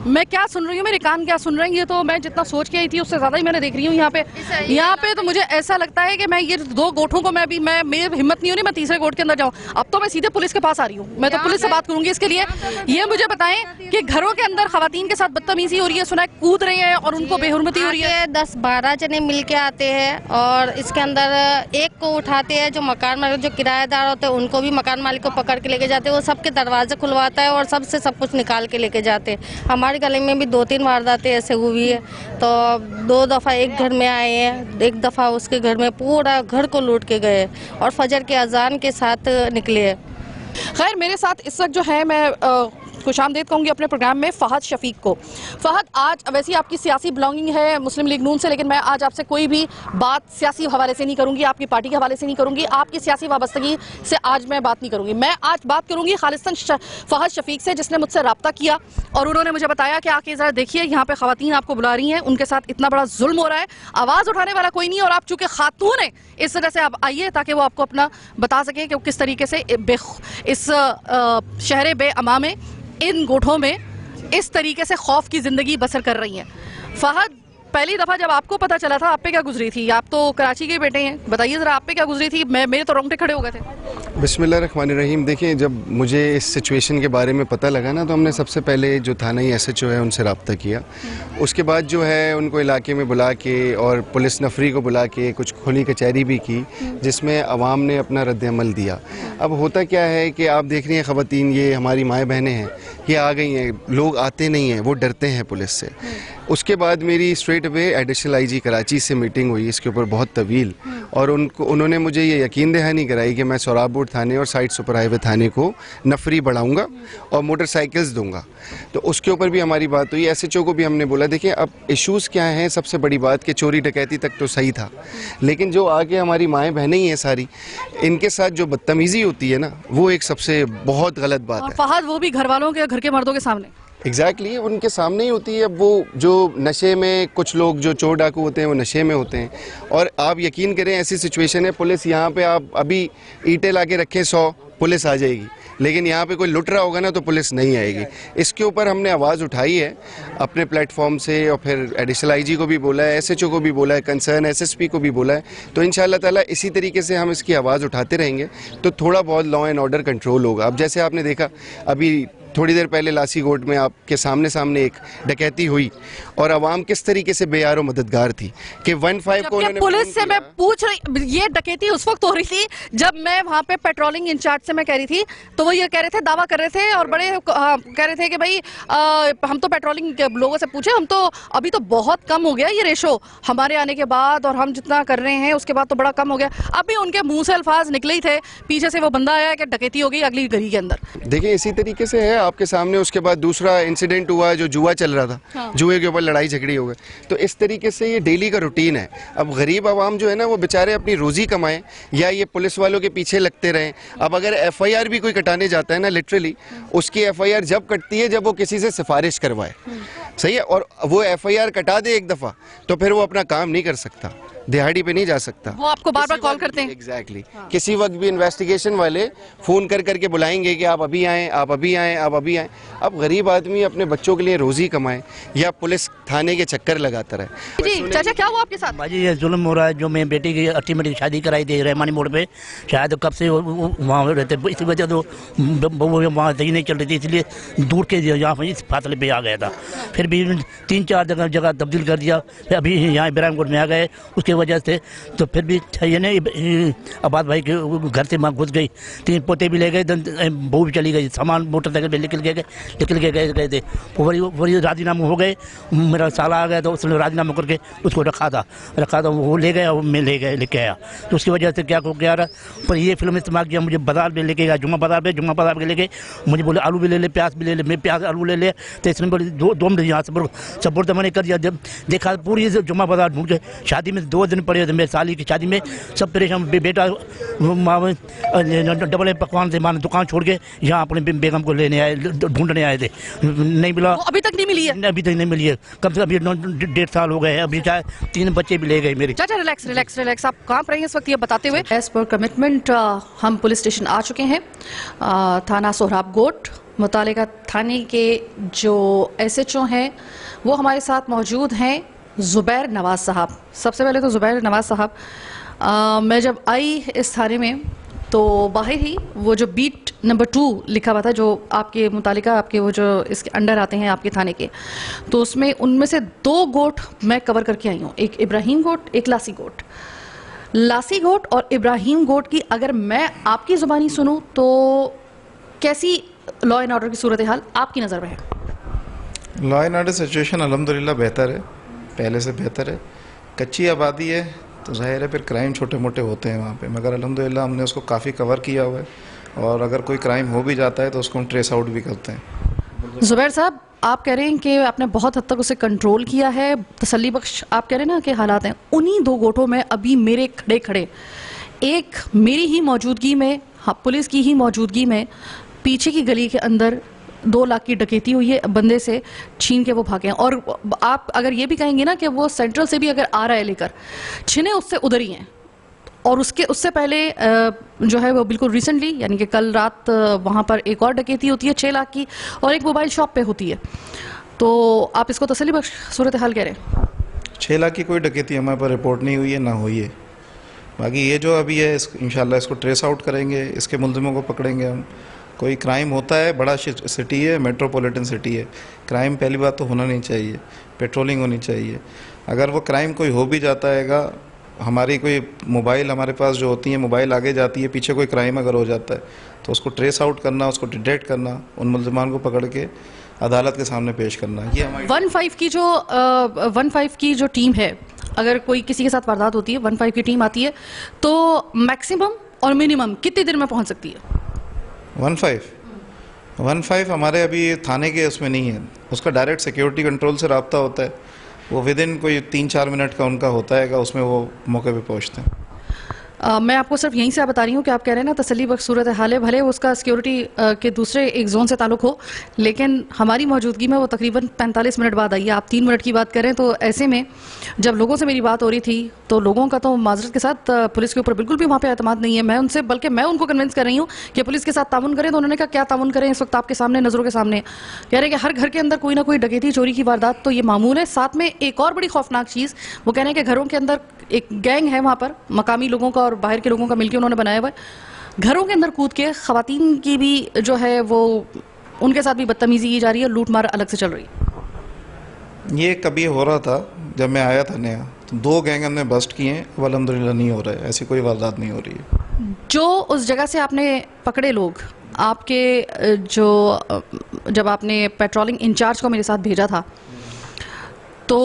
मैं क्या सुन रही हूँ, मेरे कान क्या सुन रहे हैं? ये तो मैं जितना सोच के आई थी उससे ज्यादा ही मैंने देख रही हूँ यहाँ पे तो मुझे ऐसा लगता है कि मैं ये 2 गोठों को मैं मेरी हिम्मत नहीं हो रही मैं तीसरे गोठ के अंदर जाऊँ। अब तो मैं सीधे पुलिस के पास आ रही हूँ, मैं तो पुलिस से बात करूंगी इसके लिए। ये मुझे बताएं कि घरों के अंदर खवातीन के साथ बदतमीजी हो रही है, सुना है कूद रहे हैं और उनको बेहुरमती हो रही है। 10-12 जने मिल के आते हैं और इसके अंदर एक को उठाते हैं, जो मकान मालिक जो किराएदार होते हैं उनको भी मकान मालिक को पकड़ के लेके जाते हैं, वो सबके दरवाजे खुलवाता है और सबसे सब कुछ निकाल के लेके जाते हैं। हमारी गली में भी 2-3 वारदातें ऐसे हुई है, तो 2 दफ़ा एक घर में आए हैं, एक दफ़ा उसके घर में पूरा घर को लूट के गए और फजर के अजान के साथ निकले। खैर, मेरे साथ इस वक्त जो है, मैं खुशामदीद कहूँगी अपने प्रोग्राम में फ़हद शफीक को। फ़हद, आज वैसे ही आपकी सियासी बिलोंगिंग है मुस्लिम लीग नून से, लेकिन मैं आज आपसे कोई भी बात सियासी हवाले से नहीं करूँगी, आपकी पार्टी के हवाले से नहीं करूँगी, आपकी सियासी वाबस्तगी से आज मैं बात नहीं करूँगी। मैं आज बात करूँगी खालिस्तन फ़हद शफीक से, जिसने मुझसे रब्ता किया और उन्होंने मुझे बताया कि आके ज़रा देखिए, यहाँ पे ख़वातीन आपको बुला रही हैं, उनके साथ इतना बड़ा जुल्म हो रहा है, आवाज़ उठाने वाला कोई नहीं, और आप चूँकि खातून हैं इस वजह से आप आइए ताकि वो आपको अपना बता सकें कि वो किस तरीके से इस शहर बेअमा में, इन गोठों में इस तरीके से खौफ की ज़िंदगी बसर कर रही हैं। फ़हद, पहली दफा जब आपको पता चला था, आप पे क्या गुजरी थी? आप तो कराची के बेटे हैं, बताइए जरा आप पे क्या गुजरी थी? मेरे तो रोंगटे खड़े हो गए थे। बिस्मिल्लाहिर्रहमानिर्रहीम। देखिए, जब मुझे इस सिचुएशन के बारे में पता लगा ना, तो हमने सबसे पहले जो थाना SHO है उनसे रब्ता किया। उसके बाद जो है उनको इलाके में बुला के और पुलिस नफरी को बुला के कुछ खुली कचहरी भी की, जिसमें अवाम ने अपना रद्द-ए-अमल दिया। अब होता क्या है कि आप देख रही हैं ख़वातीन, ये हमारी माएँ बहनें हैं, ये आ गई हैं, लोग आते नहीं हैं, वो डरते हैं पुलिस से। उसके बाद मेरी straight away additional IG Karachi से मीटिंग हुई इसके ऊपर बहुत तवील, और उन्होंने मुझे ये यकीन दहानी कराई कि मैं सोहराबपुर थाने और साइड सुपर हाईवे थाने को नफरी बढ़ाऊंगा और मोटरसाइकिल्स दूंगा। तो उसके ऊपर भी हमारी बात हुई। SHO को भी हमने बोला, देखिए अब इश्यूज़ क्या हैं, सबसे बड़ी बात कि चोरी डकैती तक तो सही था, लेकिन जो आगे हमारी माएँ बहनें ही हैं सारी, इनके साथ जो बदतमीज़ी होती है ना, वो एक सबसे बहुत गलत बात है। फहद, वो भी घर वालों के, घर के मर्दों के सामने। एग्जैक्टली उनके सामने ही होती है। अब वो जो नशे में, कुछ लोग जो चोर डाकू होते हैं वो नशे में होते हैं, और आप यकीन करें ऐसी सिचुएशन है, पुलिस यहाँ पे आप अभी ईंटें ला के रखें 100, पुलिस आ जाएगी, लेकिन यहाँ पे कोई लुट रहा होगा ना तो पुलिस नहीं आएगी। इसके ऊपर हमने आवाज़ उठाई है अपने प्लेटफॉर्म से, और फिर एडिशनल IG को भी बोला है, SHO को भी बोला है, कंसर्न SSP को भी बोला है। तो इंशाल्लाह ताला इसी तरीके से हम इसकी आवाज़ उठाते रहेंगे तो थोड़ा बहुत लॉ एंड ऑर्डर कंट्रोल होगा। अब जैसे आपने देखा अभी थोड़ी देर पहले लासी गोट में आपके सामने एक डकैती हुई, और आवाम किस तरीके से बेयार और मददगार थी कि 15 को उन्होंने पुलिस से मैं पूछ रही, ये डकैती उस वक्त हो रही थी जब मैं वहाँ पे पेट्रोलिंग इंचार्ज से मैं कह रही थी, तो वो ये कह रहे थे, दावा कर रहे थे और बड़े कह रहे थे कि भाई हम तो पेट्रोलिंग के लोगों से पूछे, हम तो अभी तो बहुत कम हो गया ये रेशो हमारे आने के बाद, और हम जितना कर रहे हैं उसके बाद तो बड़ा कम हो गया। अभी उनके मुंह से अल्फाज निकले ही थे, पीछे से वो बंदा आया कि डकैती हो गई अगली गली के अंदर। देखिए इसी तरीके से है आपके सामने। उसके बाद दूसरा इंसिडेंट हुआ जो जुआ चल रहा था, हाँ। जुए के ऊपर लड़ाई झगड़ी हो गई। तो इस तरीके से ये डेली का रूटीन है। अब गरीब आवाम जो है ना, वो बेचारे अपनी रोजी कमाएं या ये पुलिस वालों के पीछे लगते रहें। अब अगर FIR भी कोई कटाने जाता है ना, लिटरली उसकी FIR जब कटती है जब वो किसी से सिफारिश करवाए, सही है, और वो FIR कटा दे एक दफ़ा तो फिर वो अपना काम नहीं कर सकता, दिहाड़ी पे नहीं जा सकता। वो आपको बार बार कॉल करते हैं। एग्जैक्टली किसी वक्त भी इन्वेस्टिगेशन वाले फ़ोन कर करके बुलाएंगे कि आप अभी आएँ, आप अभी आएँ, आप अभी आएँ। अब गरीब आदमी अपने बच्चों के लिए रोज़ी कमाए या पुलिस थाने के चक्कर लगाता रहे। जी चाचा, क्या हुआ आपके साथ? भाजी ये जुल्म हो रहा है, जो मैं बेटी की अल्टीमेटली शादी कराई थी रहमानी मोड़ पे, शायद कब से वहाँ रहते, इसी वजह तो वहाँ सही नहीं चल रही थी, इसलिए दूर के यहाँ पर इस फासले पे आ गया था। फिर भी 3-4 जगह तब्दील कर दिया, फिर अभी यहाँ इब्राहिमकोट में आ गए उसके वजह से। तो फिर भी ये नहीं, आबाद भाई के घर से माँ घुस गई, 3 पोते भी ले गए, बहू भी चली गई, सामान मोटरसाइकिल पे निकल के गए थे। वही राजीनामा हो गए, मेरा साला आ गया तो उसने राजीनामा करके उसको रखा था, वो ले गया, मैं लेके आया। तो उसकी वजह से क्या हो गया रहा, पर ये फिल्म इस्तेमाल किया, मुझे बाजार पे लेके गया, जुम्मा बाजार पे लेके मुझे बोले आलू भी ले ले, प्याज भी ले ले, मैं प्याज आलू ले ले, तो इसमें बोले 2 मिनट यहाँ से सपोर्ट मैंने कर दिया। जब देखा पूरी जुम्मा बाजार ढूंढ के, शादी में 2 दिन पड़े थे, मेरे साली की शादी में सब परेशान, बेटा डबल पकवान से माने दुकान छोड़ के यहाँ अपने बेगम को लेने आए, ढूंढने आए थे, नहीं मिला, अभी तक नहीं मिली है। अभी तक नहीं मिली है, कम से कम अभी 1.5 साल हो गए हैं, अभी चाहे 3 बच्चे भी ले गए मेरे। चाचा रिलैक्स, आप कांप रहे हैं इस वक्त ये बताते हुए। एज पर कमिटमेंट हम पुलिस स्टेशन आ चुके हैं, थाना सोहराबगोट। मुतालिका थाने के जो SHO हैं वो हमारे साथ मौजूद हैं, ज़ुबैर नवाज़ साहब। सबसे पहले तो ज़ुबैर नवाज़ साहब, मैं जब आई इस थाने में तो बाहर ही वो जो बीट नंबर 2 लिखा हुआ था, जो आपके मुतालिका आपके वो जो इसके अंडर आते हैं आपके थाने के, तो उसमें उनमें से 2 गोट मैं कवर करके आई हूँ, एक इब्राहिम गोट, एक लासी गोट। लासी गोट और इब्राहिम गोट की अगर मैं आपकी ज़ुबानी सुनूँ तो कैसी लॉ एंड ऑर्डर की सूरत हाल आपकी नज़र में है? लॉ एंड ऑर्डर सिचुएशन अल्हम्दुलिल्लाह बेहतर है, पहले से बेहतर है। कच्ची आबादी है तो जाहिर है फिर क्राइम छोटे मोटे होते हैं वहाँ पे, मगर अल्हम्दुलिल्लाह हमने उसको काफ़ी कवर किया हुआ है, और अगर कोई क्राइम हो भी जाता है तो उसको हम ट्रेस आउट भी करते हैं। ज़ुबैर साहब, आप कह रहे हैं कि आपने बहुत हद तक उसे कंट्रोल किया है, तसल्ली बख्श आप कह रहे हैं ना कि हालात हैं। उन्हीं 2 गोटों में अभी मेरे खड़े एक मेरी ही मौजूदगी में, हाँ पुलिस की ही मौजूदगी में, पीछे की गली के अंदर 2 लाख की डकैती हुई है, बंदे से छीन के वो भागे हैं। और आप अगर ये भी कहेंगे ना कि वो सेंट्रल से भी अगर आ रहा है लेकर, छिने उससे उधर ही हैं। और उससे पहले जो है वो बिल्कुल रिसेंटली, यानी कि कल रात वहाँ पर एक और डकैती होती है 6 लाख की, और एक मोबाइल शॉप पे होती है। तो आप इसको तसल्ली बख्श सूरत हाल कह रहे हैं? 6 लाख की कोई डकैती हमारे पर रिपोर्ट नहीं हुई है, ना हुई है। बाकी ये जो अभी है इंशाल्लाह इसको ट्रेस आउट करेंगे, इसके मुलजिमों को पकड़ेंगे हम। कोई क्राइम होता है, बड़ा सिटी है, मेट्रोपॉलिटन सिटी है, क्राइम पहली बात तो होना नहीं चाहिए, पेट्रोलिंग होनी चाहिए। अगर वो क्राइम कोई हो भी जाता हैगा, हमारी कोई मोबाइल हमारे पास जो होती है, मोबाइल आगे जाती है, पीछे कोई क्राइम अगर हो जाता है तो उसको ट्रेस आउट करना, उसको डिटेक्ट करना, उन मुलजिमान को पकड़ के अदालत के सामने पेश करना, ये हमारी 15 की जो टीम है, अगर कोई किसी के साथ वारदात होती है, 15 की टीम आती है तो मैक्सिमम और मिनिमम कितनी देर में पहुंच सकती है? 15 हमारे अभी थाने के उसमें नहीं है, उसका डायरेक्ट सिक्योरिटी कंट्रोल से रब्ता होता है, वो विद इन कोई 3-4 मिनट का उनका होता है, उसमें वो मौके पे पहुंचते हैं। मैं आपको सिर्फ यहीं से बता रही हूँ कि आप कह रहे हैं ना तसल्ली बख्श सूरत हाल है, भले उसका सिक्योरिटी के दूसरे एक जोन से ताल्लुक हो, लेकिन हमारी मौजूदगी में वो तकरीबन 45 मिनट बाद आई है। आप 3 मिनट की बात करें तो ऐसे में जब लोगों से मेरी बात हो रही थी तो लोगों का तो माजरत के साथ पुलिस के ऊपर बिल्कुल भी वहाँ पे एतमाद नहीं है। मैं उनसे बल्कि मैं उनको कन्विंस कर रही हूँ कि पुलिस के साथ ताउन करें, तो उन्होंने कहा क्या ताउन करें, इस वक्त आपके सामने नज़रों के सामने कह रहे हैं कि हर घर के अंदर कोई ना कोई डकैती चोरी की वारदात तो ये मामूल है। साथ में एक और बड़ी खौफनाक चीज़ वो कह रहे हैं कि घरों के अंदर एक गैंग है वहाँ पर, मकामी लोगों का और बाहर के लोगों का मिलकर उन्होंने बनाया हुआ है, घरों के अंदर कूद के खवातीन की भी जो है वो उनके साथ भी बदतमीजी की जा रही है, लूट मार अलग से चल रही है। ये कभी हो रहा था जब मैं आया था नया, तो 2 गैंग हमने बस्ट किए हैं, अब अल्हम्दुलिल्लाह नहीं हो रहा है, ऐसी कोई वारदात नहीं हो रही है। जो उस जगह से आपने पकड़े लोग, आपके जो जब आपने पेट्रोलिंग इंचार्ज को मेरे साथ भेजा था तो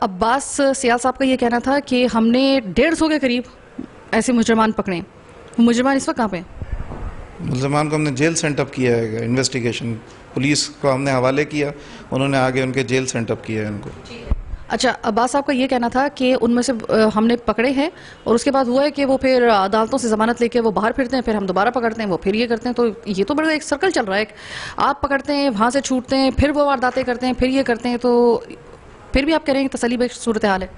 अब्बास सियाल साहब का ये कहना था कि हमने 150 के करीब ऐसे मुजरमान पकड़े। मुजरमान इस वक्त कहाँ पे? मुलजमान को हमने जेल सेंटअप किया है, इन्वेस्टिगेशन पुलिस को हमने हवाले किया, उन्होंने आगे उनके जेल सेंटअप किया है उनको। अच्छा, अब्बास साहब का ये कहना था कि उनमें से हमने पकड़े हैं और उसके बाद हुआ है कि वो फिर अदालतों से ज़मानत लेके वो बाहर फिरते हैं, फिर हम दोबारा पकड़ते हैं, वो फिर ये करते हैं, तो ये तो बड़ा एक सर्कल चल रहा है। आप पकड़ते हैं, वहाँ से छूटते हैं, फिर वो वारदातें करते हैं, फिर ये करते हैं, तो फिर भी आप कह रहे हैं कि तसल्ली बख्श सूरत हाल है।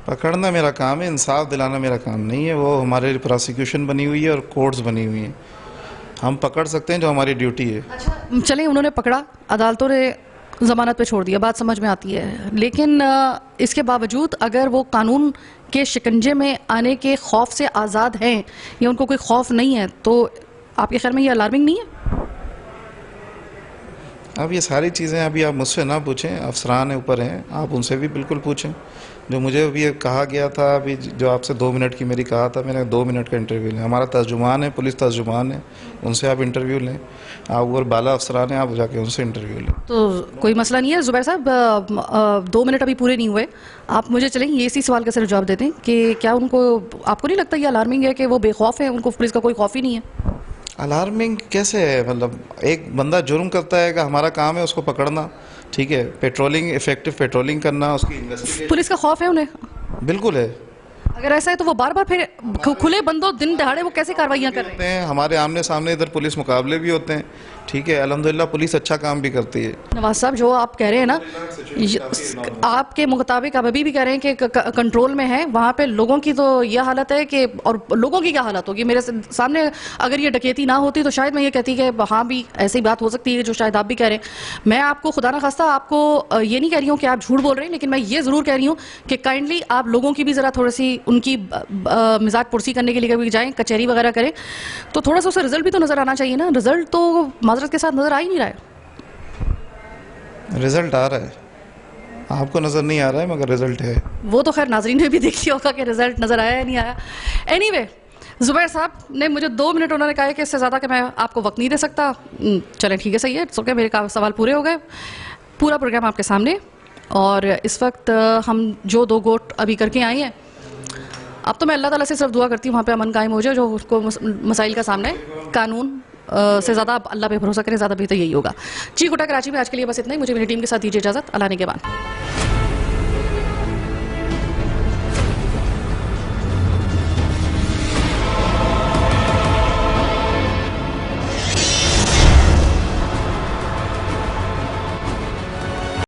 पकड़ना मेरा काम है, इंसाफ दिलाना मेरा काम नहीं है। वो हमारे प्रोसिक्यूशन बनी हुई है और कोर्ट्स बनी हुई हैं, हम पकड़ सकते हैं जो हमारी ड्यूटी है। अच्छा चलें, उन्होंने पकड़ा, अदालतों ने ज़मानत पे छोड़ दिया, बात समझ में आती है, लेकिन इसके बावजूद अगर वो कानून के शिकंजे में आने के खौफ से आज़ाद हैं या उनको कोई खौफ नहीं है, तो आपके ख्याल में ये अलार्मिंग नहीं है? अब ये सारी चीज़ें अभी आप मुझसे ना पूछें, अफसरान ऊपर हैं, आप उनसे भी बिल्कुल पूछें। जो मुझे अभी कहा गया था, अभी जो आपसे 2 मिनट की मेरी कहा था, मैंने 2 मिनट का इंटरव्यू लें। हमारा तर्जुमान है, पुलिस तर्जुमान है, उनसे आप इंटरव्यू लें। आप और बाला अफसरान हैं, आप जाके उनसे इंटरव्यू लें। तो कोई मसला नहीं है ज़ुबैर साहब, 2 मिनट अभी पूरे नहीं हुए, आप मुझे चलें ये इसी सवाल का सिर्फ जवाब देते हैं कि क्या उनको, आपको नहीं लगता ये अलार्मिंग है कि वो बेखौफ है, उनको पुलिस का कोई खौफ ही नहीं है? अलार्मिंग कैसे है? मतलब एक बंदा जुर्म करता है कि हमारा काम है उसको पकड़ना, ठीक है, पेट्रोलिंग, इफेक्टिव पेट्रोलिंग करना, उसकी इन्वेस्टिगेशन। पुलिस का खौफ है उन्हें? बिल्कुल है। अगर ऐसा है तो वो बार बार फिर खुले बंदों दिन दहाड़े वो कैसे कार्रवाइयाँ कर रहे हैं? हमारे आमने सामने इधर पुलिस मुकाबले भी होते हैं, ठीक है, अल्हम्दुलिल्लाह पुलिस अच्छा काम भी करती है। नवाज साहब, जो आप कह रहे हैं ना, आपके मुताबिक आप अभी भी कह रहे हैं कि कंट्रोल में है, वहाँ पे लोगों की तो ये हालत है कि, और लोगों की क्या हालत होगी? मेरे सामने अगर ये डकैती ना होती तो शायद मैं ये कहती कि हाँ भी ऐसी बात हो सकती है जो शायद आप भी कह रहे हैं। मैं आपको खुदा ना खास्ता आपको ये नहीं कह रही हूँ कि आप झूठ बोल रहे हैं, लेकिन मैं ये ज़रूर कह रही हूँ कि काइंडली आप लोगों की भी ज़रा थोड़ी सी उनकी मिजाज पुरसी करने के लिए कभी जाएँ, कचहरी वगैरह करें, तो थोड़ा सा उसका रिजल्ट भी तो नज़र आना चाहिए ना। रिजल्ट तो माजरत के साथ नज़र आ ही नहीं रहा है। रिजल्ट आ रहा है, आपको नज़र नहीं आ रहा है, मगर रिजल्ट है। वो तो खैर नाजरीन ने भी देख लिया होगा कि रिजल्ट नज़र आया या नहीं आया। एनीवे, ज़ुबैर साहब ने मुझे 2 मिनट उन्होंने कहा कि इससे ज़्यादा कि मैं आपको वक्त नहीं दे सकता। चलें ठीक है, सही है, ओके, मेरे सवाल पूरे हो गए, पूरा प्रोग्राम आपके सामने। और इस वक्त हम जो 2 गोट अभी करके आए हैं, अब तो मैं अल्लाह ताला से सिर्फ दुआ करती हूँ वहाँ पे अमन कायम हो जाए, जो उसको मसाइल का सामना है, कानून से ज़्यादा अल्लाह पे भरोसा करें, ज़्यादा बेहतर यही होगा। चीख उठा कराची में आज के लिए बस इतना ही। मुझे मेरी टीम के साथ दीजिए इजाज़त, अल्लाह ने के बाद।